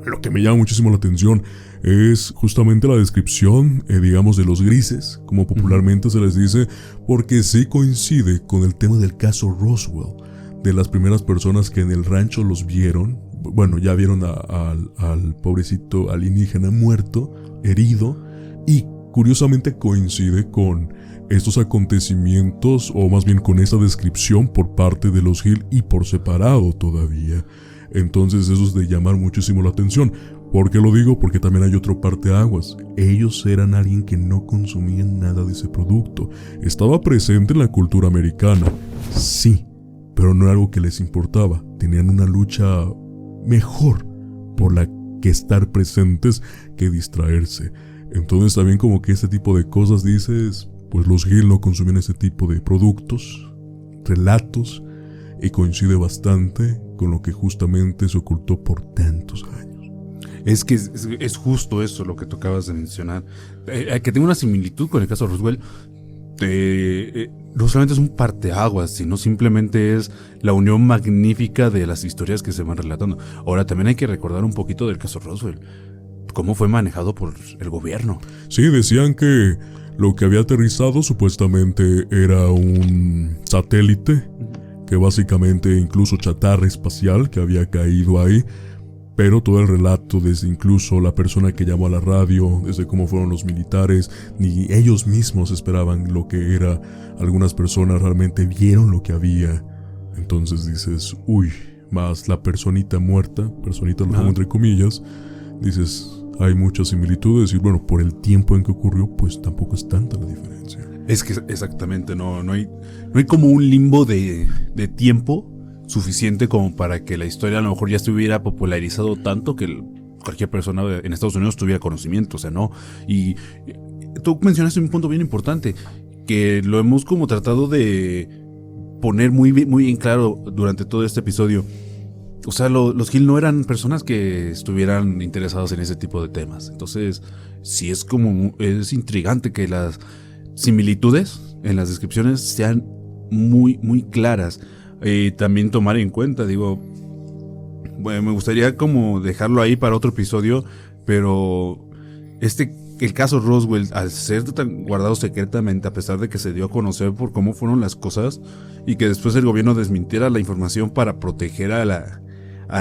lo que me llama muchísimo la atención es justamente la descripción, digamos, de los grises, como popularmente se les dice, porque sí coincide con el tema del caso Roswell, de las primeras personas que en el rancho los vieron. Bueno, ya vieron al pobrecito alienígena muerto, herido, y curiosamente coincide con estos acontecimientos, o más bien con esta descripción por parte de los Hill y por separado todavía. Entonces eso es de llamar muchísimo la atención. ¿Por qué lo digo? Porque también hay otro parteaguas. Ellos eran alguien que no consumían nada de ese producto. Estaba presente en la cultura americana, sí, pero no era algo que les importaba. Tenían una lucha mejor por la que estar presentes que distraerse. Entonces también como que este tipo de cosas dices, pues los Hill no consumían ese tipo de productos, relatos, y coincide bastante con lo que justamente se ocultó por tantos años. Es que es justo eso lo que tú acabas de mencionar. Que tenga una similitud con el caso de Roswell. No solamente es un parteaguas, sino simplemente es la unión magnífica de las historias que se van relatando. Ahora también hay que recordar un poquito del caso Roswell. Cómo fue manejado por el gobierno. Sí, decían que lo que había aterrizado supuestamente era un satélite, que básicamente incluso chatarra espacial que había caído ahí, pero todo el relato, desde incluso la persona que llamó a la radio, desde cómo fueron los militares, ni ellos mismos esperaban lo que era. Algunas personas realmente vieron lo que había. Entonces dices, uy, más la personita muerta, personita lo pongo entre comillas, dices, hay muchas similitudes y bueno, por el tiempo en que ocurrió, pues tampoco es tanta la diferencia. Es que exactamente, no hay como un limbo de tiempo suficiente como para que la historia a lo mejor ya estuviera popularizado tanto que cualquier persona en Estados Unidos tuviera conocimiento, o sea, no. Y tú mencionaste un punto bien importante, que lo hemos como tratado de poner muy bien claro durante todo este episodio. O sea, los Hill no eran personas que estuvieran interesados en ese tipo de temas. Entonces, sí es intrigante que las similitudes en las descripciones sean muy, muy claras. También tomar en cuenta, digo, bueno, me gustaría como dejarlo ahí para otro episodio, pero el caso Roswell, al ser tan guardado secretamente, a pesar de que se dio a conocer por cómo fueron las cosas, y que después el gobierno desmintiera la información para proteger a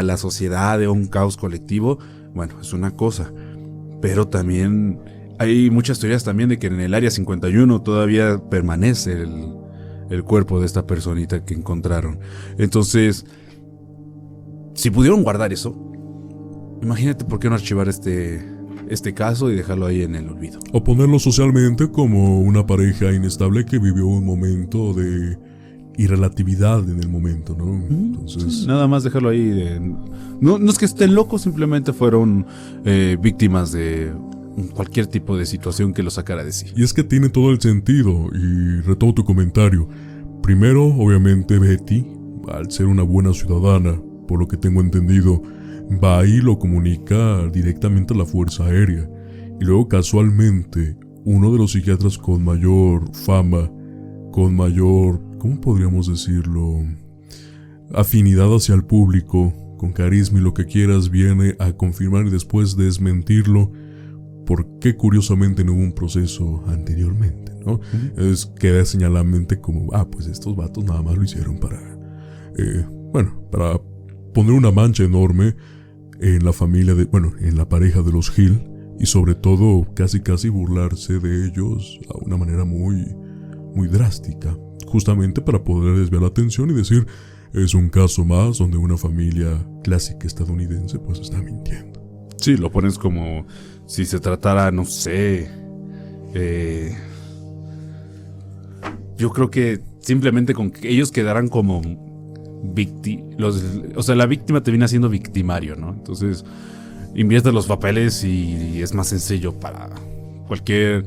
la sociedad de un caos colectivo, bueno, es una cosa. Pero también hay muchas teorías también de que en el área 51 todavía permanece el cuerpo de esta personita que encontraron. Entonces, si pudieron guardar eso, imagínate por qué no archivar este caso y dejarlo ahí en el olvido. O ponerlo socialmente como una pareja inestable que vivió un momento de irrelatividad en el momento, ¿no? Entonces, sí, nada más dejarlo ahí. No es que estén locos, simplemente fueron víctimas de cualquier tipo de situación que lo sacara de sí. Y es que tiene todo el sentido, y retomo tu comentario. Primero, obviamente, Betty, al ser una buena ciudadana, por lo que tengo entendido, va y lo comunica directamente a la Fuerza Aérea. Y luego, casualmente, uno de los psiquiatras con mayor fama, con mayor, ¿cómo podríamos decirlo?, afinidad hacia el público, con carisma y lo que quieras, viene a confirmar y después desmentirlo, porque curiosamente no hubo un proceso anteriormente, ¿no? Queda señaladamente como, pues estos vatos nada más lo hicieron para poner una mancha enorme en la familia en la pareja de los Hill, y sobre todo casi burlarse de ellos a una manera muy, muy drástica, justamente para poder desviar la atención y decir, es un caso más donde una familia clásica estadounidense pues está mintiendo. Sí, lo pones como si se tratara, no sé, yo creo que simplemente con que ellos quedaran como la víctima te viene haciendo victimario, ¿no? Entonces inviertes los papeles y es más sencillo para cualquier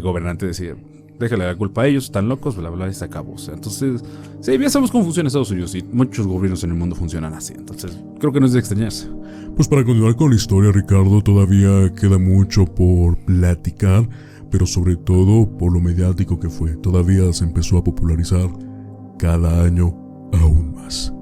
gobernante decir, déjale la culpa a ellos, están locos, bla, bla, y se acabó. O sea, entonces, sí, ya sabemos cómo funciona Estados Unidos y muchos gobiernos en el mundo funcionan así. Entonces, creo que no es de extrañarse. Pues para continuar con la historia, Ricardo, todavía queda mucho por platicar, pero sobre todo por lo mediático que fue. Todavía se empezó a popularizar cada año aún más.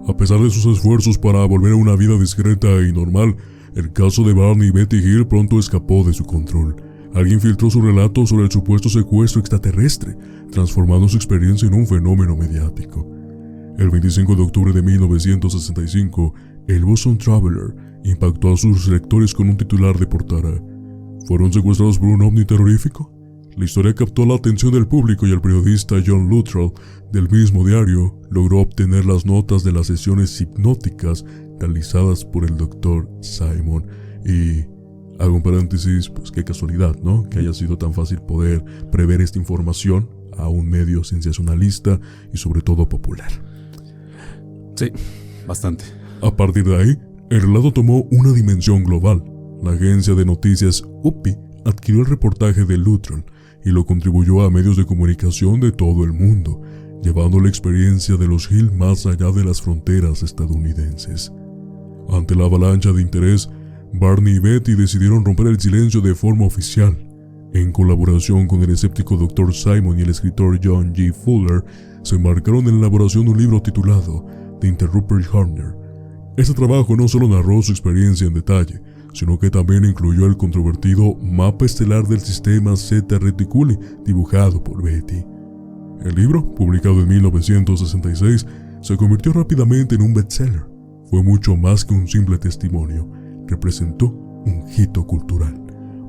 A pesar de sus esfuerzos para volver a una vida discreta y normal, el caso de Barney y Betty Hill pronto escapó de su control. Alguien filtró su relato sobre el supuesto secuestro extraterrestre, transformando su experiencia en un fenómeno mediático. El 25 de octubre de 1965, el Boston Traveler impactó a sus lectores con un titular de portada: ¿fueron secuestrados por un ovni terrorífico? La historia captó la atención del público y el periodista John Luttrell, del mismo diario, logró obtener las notas de las sesiones hipnóticas realizadas por el Dr. Simon. Y hago un paréntesis, pues qué casualidad, ¿no? Que haya sido tan fácil poder prever esta información a un medio sensacionalista y sobre todo popular. Sí, bastante. A partir de ahí, el relato tomó una dimensión global. La agencia de noticias UPI adquirió el reportaje de Luttrell y lo contribuyó a medios de comunicación de todo el mundo, llevando la experiencia de los Hill más allá de las fronteras estadounidenses. Ante la avalancha de interés, Barney y Betty decidieron romper el silencio de forma oficial. En colaboración con el escéptico Dr. Simon y el escritor John G. Fuller, se embarcaron en la elaboración de un libro titulado The Interrupted Horner. Este trabajo no solo narró su experiencia en detalle, sino que también incluyó el controvertido mapa estelar del sistema Zeta Reticuli dibujado por Betty. El libro, publicado en 1966, se convirtió rápidamente en un bestseller. Fue mucho más que un simple testimonio, representó un hito cultural,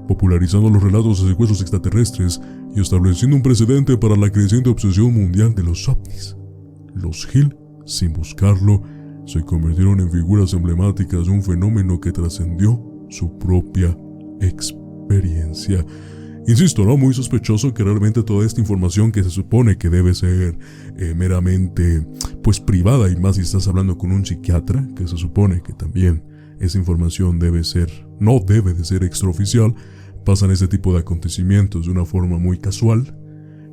popularizando los relatos de secuestros extraterrestres y estableciendo un precedente para la creciente obsesión mundial de los ovnis. Los Hill, sin buscarlo, se convirtieron en figuras emblemáticas de un fenómeno que trascendió su propia experiencia. Insisto, ¿no? Muy sospechoso que realmente toda esta información que se supone que debe ser meramente pues privada, y más si estás hablando con un psiquiatra, que se supone que también esa información no debe de ser extraoficial, pasan ese tipo de acontecimientos de una forma muy casual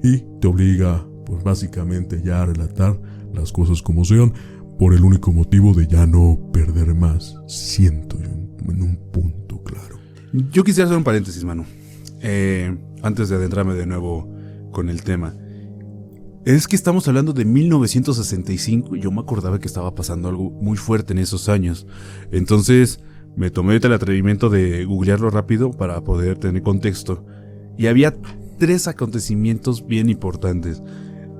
y te obliga pues básicamente ya a relatar las cosas como sean, por el único motivo de ya no perder más. Siento yo en un punto claro. Yo quisiera hacer un paréntesis, Manu, antes de adentrarme de nuevo con el tema. Es que estamos hablando de 1965 y yo me acordaba que estaba pasando algo muy fuerte en esos años. Entonces me tomé ahorita el atrevimiento de googlearlo rápido para poder tener contexto. Y había 3 acontecimientos bien importantes.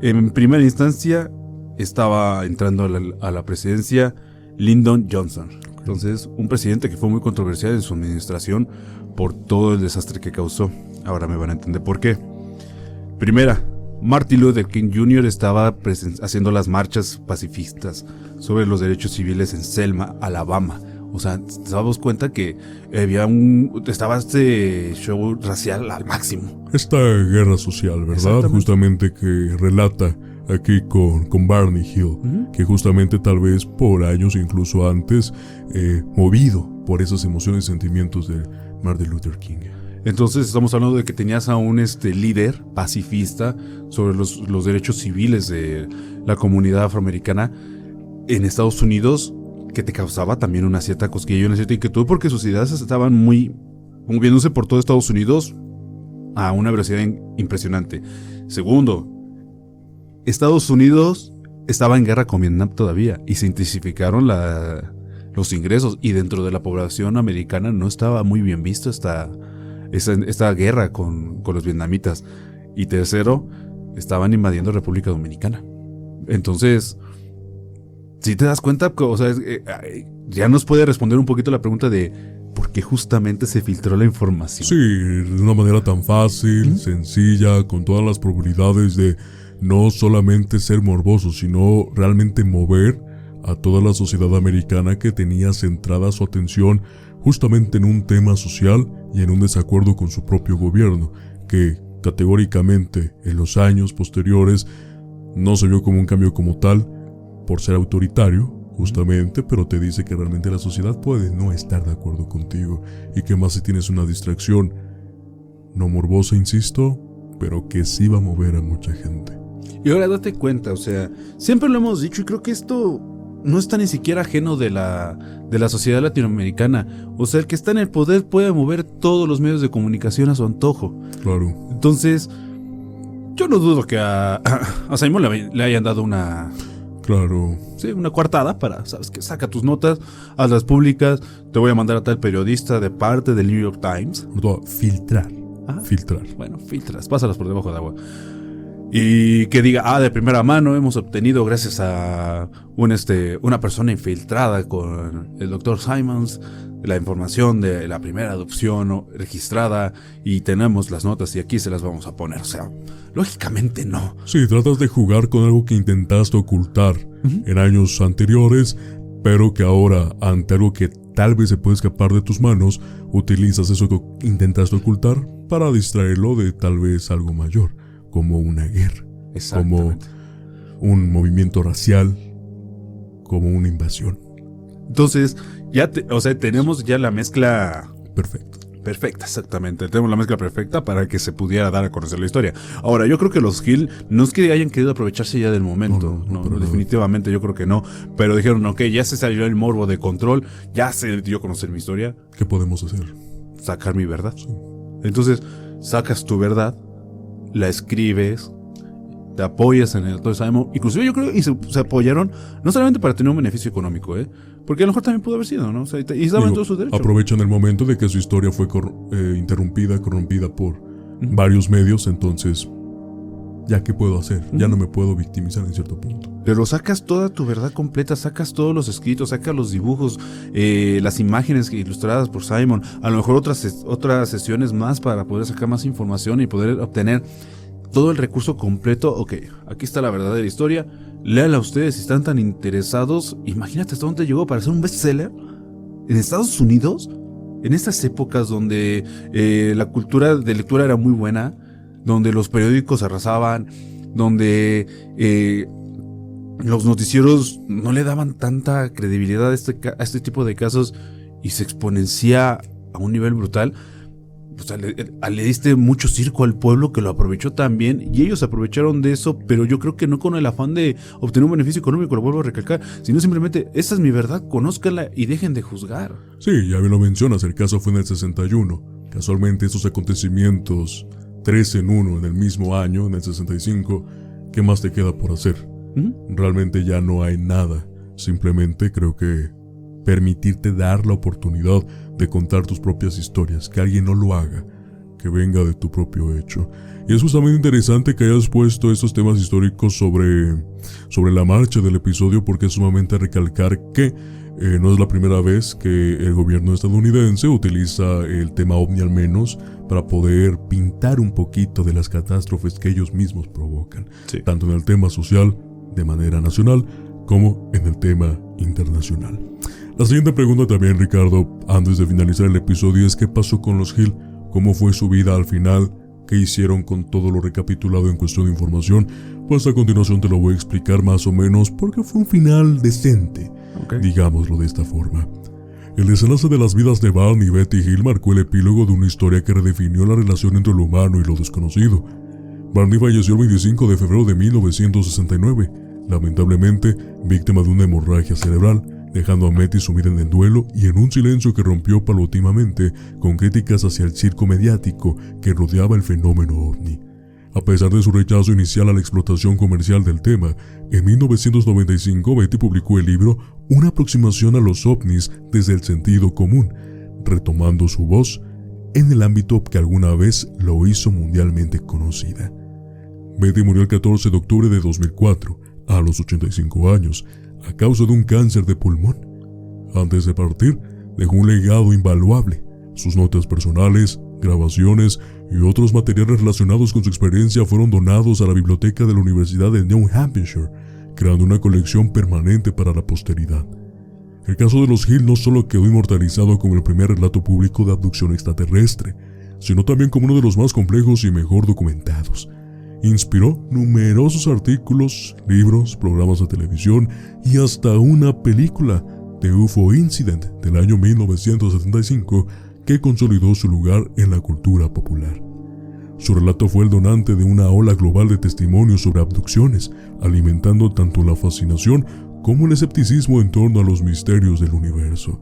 En primera instancia estaba entrando a la presidencia Lyndon Johnson. Entonces, un presidente que fue muy controversial en su administración por todo el desastre que causó. Ahora me van a entender por qué. Primera, Martin Luther King Jr. estaba haciendo las marchas pacifistas sobre los derechos civiles en Selma, Alabama. O sea, te damos cuenta que estaba este show racial al máximo. Esta guerra social, ¿verdad? Justamente que relata aquí con Barney Hill, que justamente tal vez por años, incluso antes, movido por esas emociones y sentimientos de Martin Luther King. Entonces estamos hablando de que tenías a un líder pacifista sobre los derechos civiles de la comunidad afroamericana en Estados Unidos, que te causaba también una cierta cosquilla y una cierta inquietud porque sus ideas estaban moviéndose por todo Estados Unidos a una velocidad impresionante. Segundo, Estados Unidos estaba en guerra con Vietnam todavía y se intensificaron los ingresos, y dentro de la población americana no estaba muy bien visto esta guerra con los vietnamitas. Y tercero, estaban invadiendo República Dominicana. Entonces, si te das cuenta, o sea, ya nos puede responder un poquito la pregunta de por qué justamente se filtró la información. Sí, de una manera tan fácil, sencilla, con todas las probabilidades de no solamente ser morboso, sino realmente mover a toda la sociedad americana que tenía centrada su atención justamente en un tema social y en un desacuerdo con su propio gobierno, que categóricamente en los años posteriores no se vio como un cambio como tal, por ser autoritario, justamente, pero te dice que realmente la sociedad puede no estar de acuerdo contigo, y que más si tienes una distracción, no morbosa, insisto, pero que sí va a mover a mucha gente. Y ahora date cuenta, o sea, siempre lo hemos dicho y creo que esto no está ni siquiera ajeno de la sociedad latinoamericana. O sea, el que está en el poder puede mover todos los medios de comunicación a su antojo. Claro. Entonces, yo no dudo que a Simon le hayan dado una... Claro. Sí, una coartada para, ¿sabes qué? Saca tus notas, hazlas públicas, te voy a mandar a tal periodista de parte del New York Times. Filtrar. Filtrar. Bueno, filtras, pásalas por debajo de agua. Y que diga, de primera mano hemos obtenido, gracias a una persona infiltrada con el Dr. Simons, la información de la primera adopción registrada, y tenemos las notas y aquí se las vamos a poner. O sea, lógicamente no. Sí, tratas de jugar con algo que intentaste ocultar en años anteriores, pero que ahora, ante algo que tal vez se puede escapar de tus manos, utilizas eso que intentaste ocultar para distraerlo de tal vez algo mayor, como una guerra, como un movimiento racial, como una invasión. Entonces, tenemos ya la mezcla perfecta, exactamente. Tenemos la mezcla perfecta para que se pudiera dar a conocer la historia. Ahora, yo creo que los Hill no es que hayan querido aprovecharse ya del momento, no, definitivamente yo creo que no, pero dijeron, ok, ya se salió el morbo de control, ya se dio a conocer mi historia. ¿Qué podemos hacer? Sacar mi verdad. Sí. Entonces, sacas tu verdad, la escribes, te apoyas en el Dr. Simon. Inclusive yo creo que se apoyaron no solamente para tener un beneficio económico, porque a lo mejor también pudo haber sido, ¿no? O sea, y estaban en todos sus derechos. Aprovechan el momento de que su historia fue corrompida por varios medios, entonces, ¿ya qué puedo hacer? Ya no me puedo victimizar en cierto punto. Pero sacas toda tu verdad completa, sacas todos los escritos, sacas los dibujos, las imágenes ilustradas por Simon, a lo mejor otras sesiones más para poder sacar más información y poder obtener todo el recurso completo. Ok, aquí está la verdadera historia, léala ustedes si están tan interesados. Imagínate hasta dónde llegó para ser un bestseller en Estados Unidos, en estas épocas donde la cultura de lectura era muy buena, donde los periódicos arrasaban, donde los noticieros no le daban tanta credibilidad a este tipo de casos y se exponencia a un nivel brutal. O sea, le diste mucho circo al pueblo, que lo aprovechó también, y ellos aprovecharon de eso, pero yo creo que no con el afán de obtener un beneficio económico, lo vuelvo a recalcar, sino simplemente, esta es mi verdad, conózcanla y dejen de juzgar. Sí, ya me lo mencionas, el caso fue en el 61. Casualmente estos acontecimientos, 3 en 1 en el mismo año, en el 65, ¿qué más te queda por hacer? Realmente ya no hay nada. Simplemente creo que permitirte dar la oportunidad de contar tus propias historias, que alguien no lo haga, que venga de tu propio hecho. Y es justamente interesante que hayas puesto estos temas históricos sobre la marcha del episodio, porque es sumamente recalcar que no es la primera vez que el gobierno estadounidense utiliza el tema ovni al menos para poder pintar un poquito de las catástrofes que ellos mismos provocan, tanto en el tema social de manera nacional como en el tema internacional. La siguiente pregunta también, Ricardo, antes de finalizar el episodio, es ¿qué pasó con los Hill? ¿Cómo fue su vida al final? ¿Qué hicieron con todo lo recapitulado en cuestión de información? Pues a continuación te lo voy a explicar más o menos porque fue un final decente, digámoslo de esta forma. El desenlace de las vidas de Barney y Betty Hill marcó el epílogo de una historia que redefinió la relación entre lo humano y lo desconocido. Barney falleció el 25 de febrero de 1969, lamentablemente víctima de una hemorragia cerebral, dejando a Betty sumida en el duelo y en un silencio que rompió paulatinamente con críticas hacia el circo mediático que rodeaba el fenómeno ovni. A pesar de su rechazo inicial a la explotación comercial del tema, en 1995 Betty publicó el libro Una aproximación a los ovnis desde el sentido común, retomando su voz en el ámbito que alguna vez lo hizo mundialmente conocida. Betty murió el 14 de octubre de 2004, a los 85 años, a causa de un cáncer de pulmón. Antes de partir, dejó un legado invaluable. Sus notas personales, grabaciones y otros materiales relacionados con su experiencia fueron donados a la biblioteca de la Universidad de New Hampshire, creando una colección permanente para la posteridad. El caso de los Hill no solo quedó inmortalizado como el primer relato público de abducción extraterrestre, sino también como uno de los más complejos y mejor documentados. Inspiró numerosos artículos, libros, programas de televisión y hasta una película, The UFO Incident, del año 1975, que consolidó su lugar en la cultura popular. Su relato fue el donante de una ola global de testimonios sobre abducciones, alimentando tanto la fascinación como el escepticismo en torno a los misterios del universo.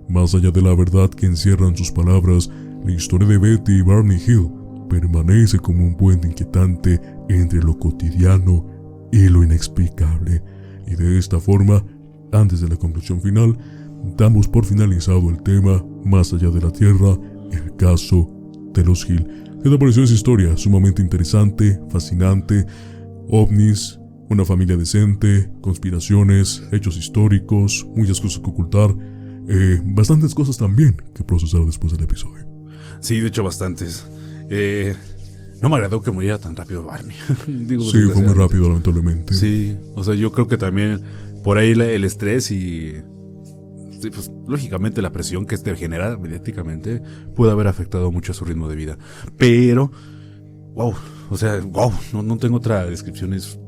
Más allá de la verdad que encierran sus palabras, la historia de Betty y Barney Hill permanece como un puente inquietante entre lo cotidiano y lo inexplicable. Y de esta forma, antes de la conclusión final, damos por finalizado el tema Más allá de la Tierra, el caso de los Hill. ¿Qué te pareció esa historia? Sumamente interesante, fascinante, ovnis, una familia decente, conspiraciones, hechos históricos, muchas cosas que ocultar, bastantes cosas también que procesar después del episodio. Sí, de hecho bastantes. No me agradó que muriera tan rápido Barney. Sí, fue muy rápido, lamentablemente. Sí, o sea, yo creo que también por ahí el estrés y sí, pues, lógicamente la presión que genera mediáticamente puede haber afectado mucho a su ritmo de vida. Pero, wow, no tengo otra descripción. Es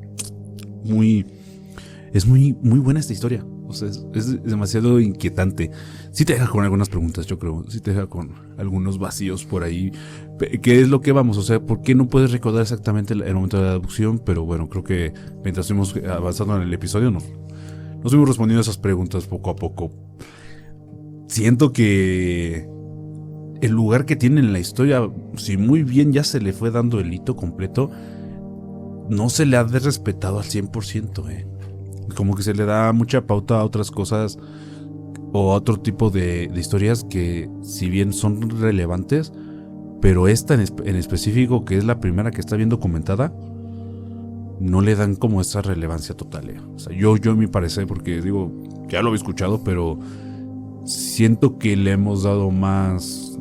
muy buena esta historia. O sea, es demasiado inquietante. Sí te deja con algunas preguntas, yo creo. Sí te deja con algunos vacíos por ahí. ¿Qué es lo que vamos? O sea, ¿por qué no puedes recordar exactamente el momento de la abducción? Pero bueno, creo que mientras fuimos avanzando en el episodio, nos fuimos respondiendo a esas preguntas poco a poco. Siento que el lugar que tiene en la historia, si muy bien ya se le fue dando el hito completo, no se le ha respetado al 100%, Como que se le da mucha pauta a otras cosas o a otro tipo de historias que, si bien son relevantes, pero esta en específico, que es la primera que está bien documentada, no le dan como esa relevancia total. O sea, yo en mi parecer, porque digo, ya lo había escuchado, pero siento que le hemos dado más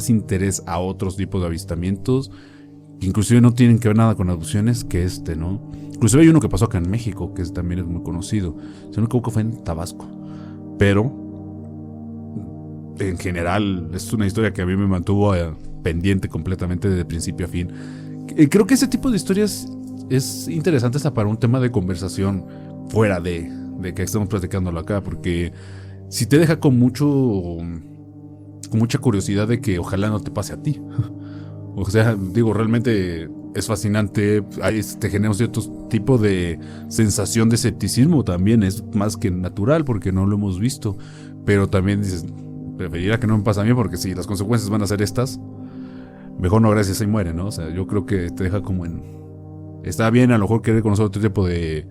interés a otros tipos de avistamientos que inclusive no tienen que ver nada con abducciones que ¿no? Inclusive hay uno que pasó acá en México, que también es muy conocido. Si no me equivoco, fue en Tabasco. Pero en general es una historia que a mí me mantuvo pendiente completamente de principio a fin. Creo que ese tipo de historias es interesante hasta para un tema de conversación fuera de que estamos platicándolo acá, porque si te deja con mucha curiosidad de que ojalá no te pase a ti. O sea, digo, realmente es fascinante, te genera un cierto tipo de sensación de escepticismo también, es más que natural porque no lo hemos visto, pero también dices, preferiría que no me pase a mí porque si las consecuencias van a ser estas, mejor no gracias y muere, ¿no? O sea, yo creo que te deja como en Está bien a lo mejor querer conocer otro tipo de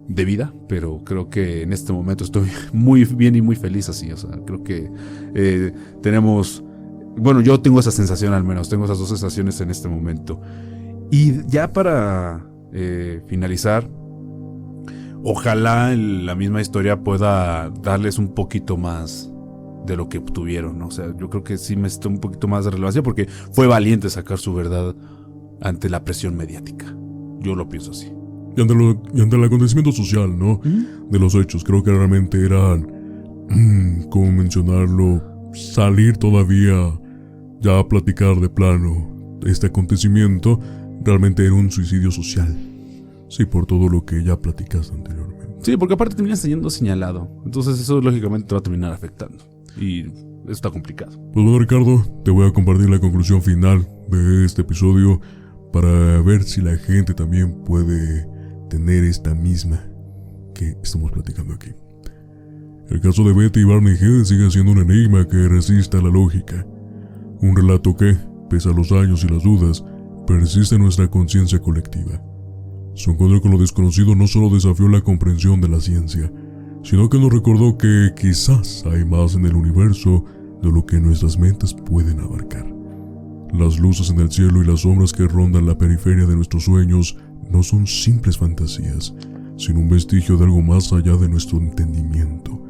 vida, pero creo que en este momento estoy muy bien y muy feliz así. O sea, creo que tenemos... Bueno, yo tengo esa sensación al menos, tengo esas dos sensaciones en este momento. Y ya para finalizar, ojalá la misma historia pueda darles un poquito más de lo que obtuvieron, ¿no? O sea, yo creo que sí necesita un poquito más de relevancia porque fue valiente sacar su verdad ante la presión mediática. Yo lo pienso así. Y ante el acontecimiento social, ¿no? De los hechos, creo que realmente eran, ¿cómo mencionarlo? Salir todavía ya a platicar de plano este acontecimiento realmente era un suicidio social. Sí, por todo lo que ya platicaste anteriormente. Sí, porque aparte terminas siendo señalado. Entonces eso lógicamente te va a terminar afectando. Y eso está complicado. Pues bueno, Ricardo, te voy a compartir la conclusión final de este episodio para ver si la gente también puede tener esta misma que estamos platicando aquí. El caso de Betty y Barney Hill sigue siendo un enigma que resiste a la lógica. Un relato que, pese a los años y las dudas, persiste en nuestra conciencia colectiva. Su encuentro con lo desconocido no solo desafió la comprensión de la ciencia, sino que nos recordó que quizás hay más en el universo de lo que nuestras mentes pueden abarcar. Las luces en el cielo y las sombras que rondan la periferia de nuestros sueños no son simples fantasías, sino un vestigio de algo más allá de nuestro entendimiento,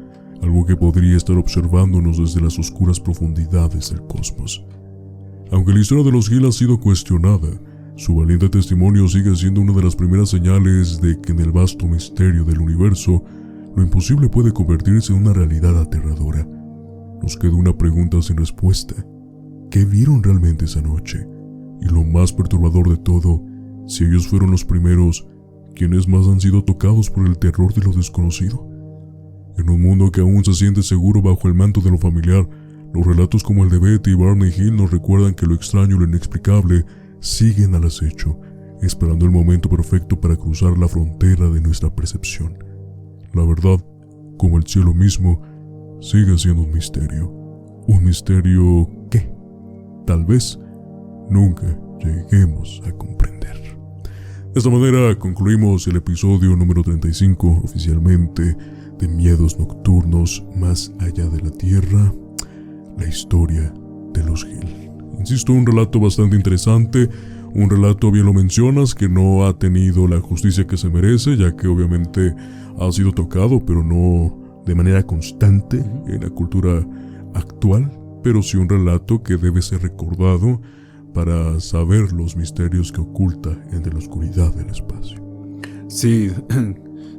algo que podría estar observándonos desde las oscuras profundidades del cosmos. Aunque la historia de los Hill ha sido cuestionada, su valiente testimonio sigue siendo una de las primeras señales de que en el vasto misterio del universo, lo imposible puede convertirse en una realidad aterradora. Nos queda una pregunta sin respuesta. ¿Qué vieron realmente esa noche? Y lo más perturbador de todo, si ellos fueron los primeros, ¿quiénes más han sido tocados por el terror de lo desconocido? En un mundo que aún se siente seguro bajo el manto de lo familiar, los relatos como el de Betty y Barney Hill nos recuerdan que lo extraño y lo inexplicable siguen al acecho, esperando el momento perfecto para cruzar la frontera de nuestra percepción. La verdad, como el cielo mismo, sigue siendo un misterio. Un misterio que, tal vez, nunca lleguemos a comprender. De esta manera concluimos el episodio número 35 oficialmente de Miedos Nocturnos Más Allá de la Tierra, la historia de los Hill. Insisto, un relato bastante interesante, un relato, bien lo mencionas, que no ha tenido la justicia que se merece, ya que obviamente ha sido tocado, pero no de manera constante en la cultura actual, pero sí un relato que debe ser recordado para saber los misterios que oculta entre la oscuridad del espacio. Sí,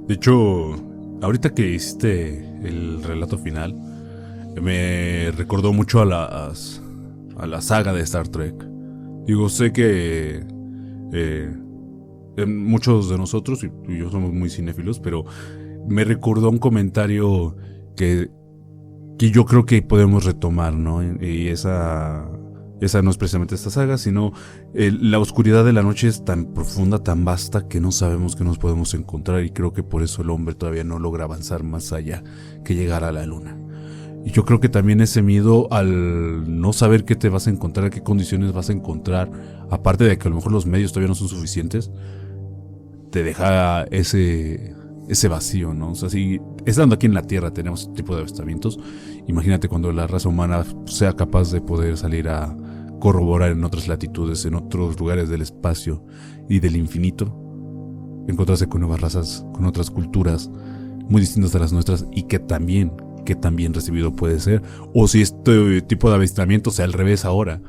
de hecho, ahorita que hiciste el relato final, me recordó mucho a la saga de Star Trek. Digo, sé que muchos de nosotros, y tú y yo somos muy cinéfilos, pero me recordó un comentario que yo creo que podemos retomar, ¿no? Y esa no es precisamente esta saga, sino la oscuridad de la noche es tan profunda, tan vasta, que no sabemos qué nos podemos encontrar, y creo que por eso el hombre todavía no logra avanzar más allá que llegar a la luna. Y yo creo que también ese miedo al no saber qué te vas a encontrar, qué condiciones vas a encontrar, aparte de que a lo mejor los medios todavía no son suficientes, te deja ese vacío, ¿no? O sea, si estando aquí en la Tierra tenemos este tipo de avistamientos, imagínate cuando la raza humana sea capaz de poder salir a corroborar en otras latitudes, en otros lugares del espacio y del infinito, encontrarse con nuevas razas, con otras culturas muy distintas a las nuestras, y que también recibido puede ser, o si este tipo de avistamiento sea al revés ahora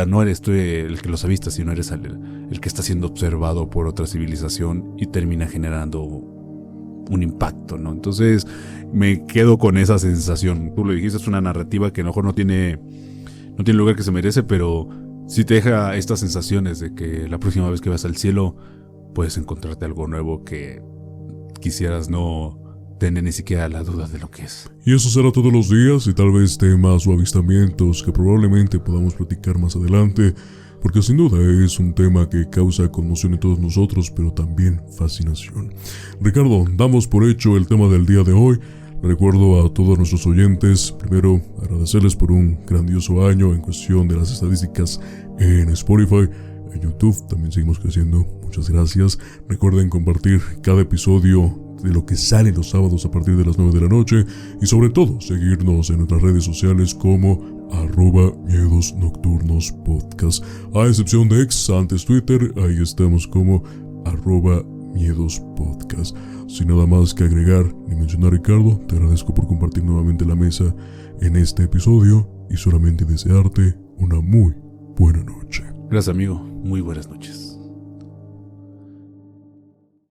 no eres tú el que los avista, sino eres el que está siendo observado por otra civilización y termina generando un impacto, ¿no? Entonces me quedo con esa sensación. Tú lo dijiste, es una narrativa que a lo mejor no tiene el lugar que se merece, pero sí te deja estas sensaciones de que la próxima vez que vas al cielo puedes encontrarte algo nuevo que quisieras no tener ni siquiera la duda de lo que es. Y eso será todos los días, y tal vez temas o avistamientos que probablemente podamos platicar más adelante, porque sin duda es un tema que causa conmoción en todos nosotros, pero también fascinación. Ricardo, damos por hecho el tema del día de hoy. Recuerdo a todos nuestros oyentes, primero agradecerles por un grandioso año en cuestión de las estadísticas en Spotify. en YouTube. También seguimos creciendo. Muchas gracias. Recuerden compartir cada episodio de lo que sale los sábados a partir de las 9 de la noche. Y sobre todo, seguirnos en nuestras redes sociales como @Miedos Nocturnos Podcast. A excepción de X, antes Twitter, ahí estamos como @Miedos Podcast. Sin nada más que agregar ni mencionar, Ricardo, te agradezco por compartir nuevamente la mesa en este episodio y solamente desearte una muy buena noche. Gracias, amigo. Muy buenas noches.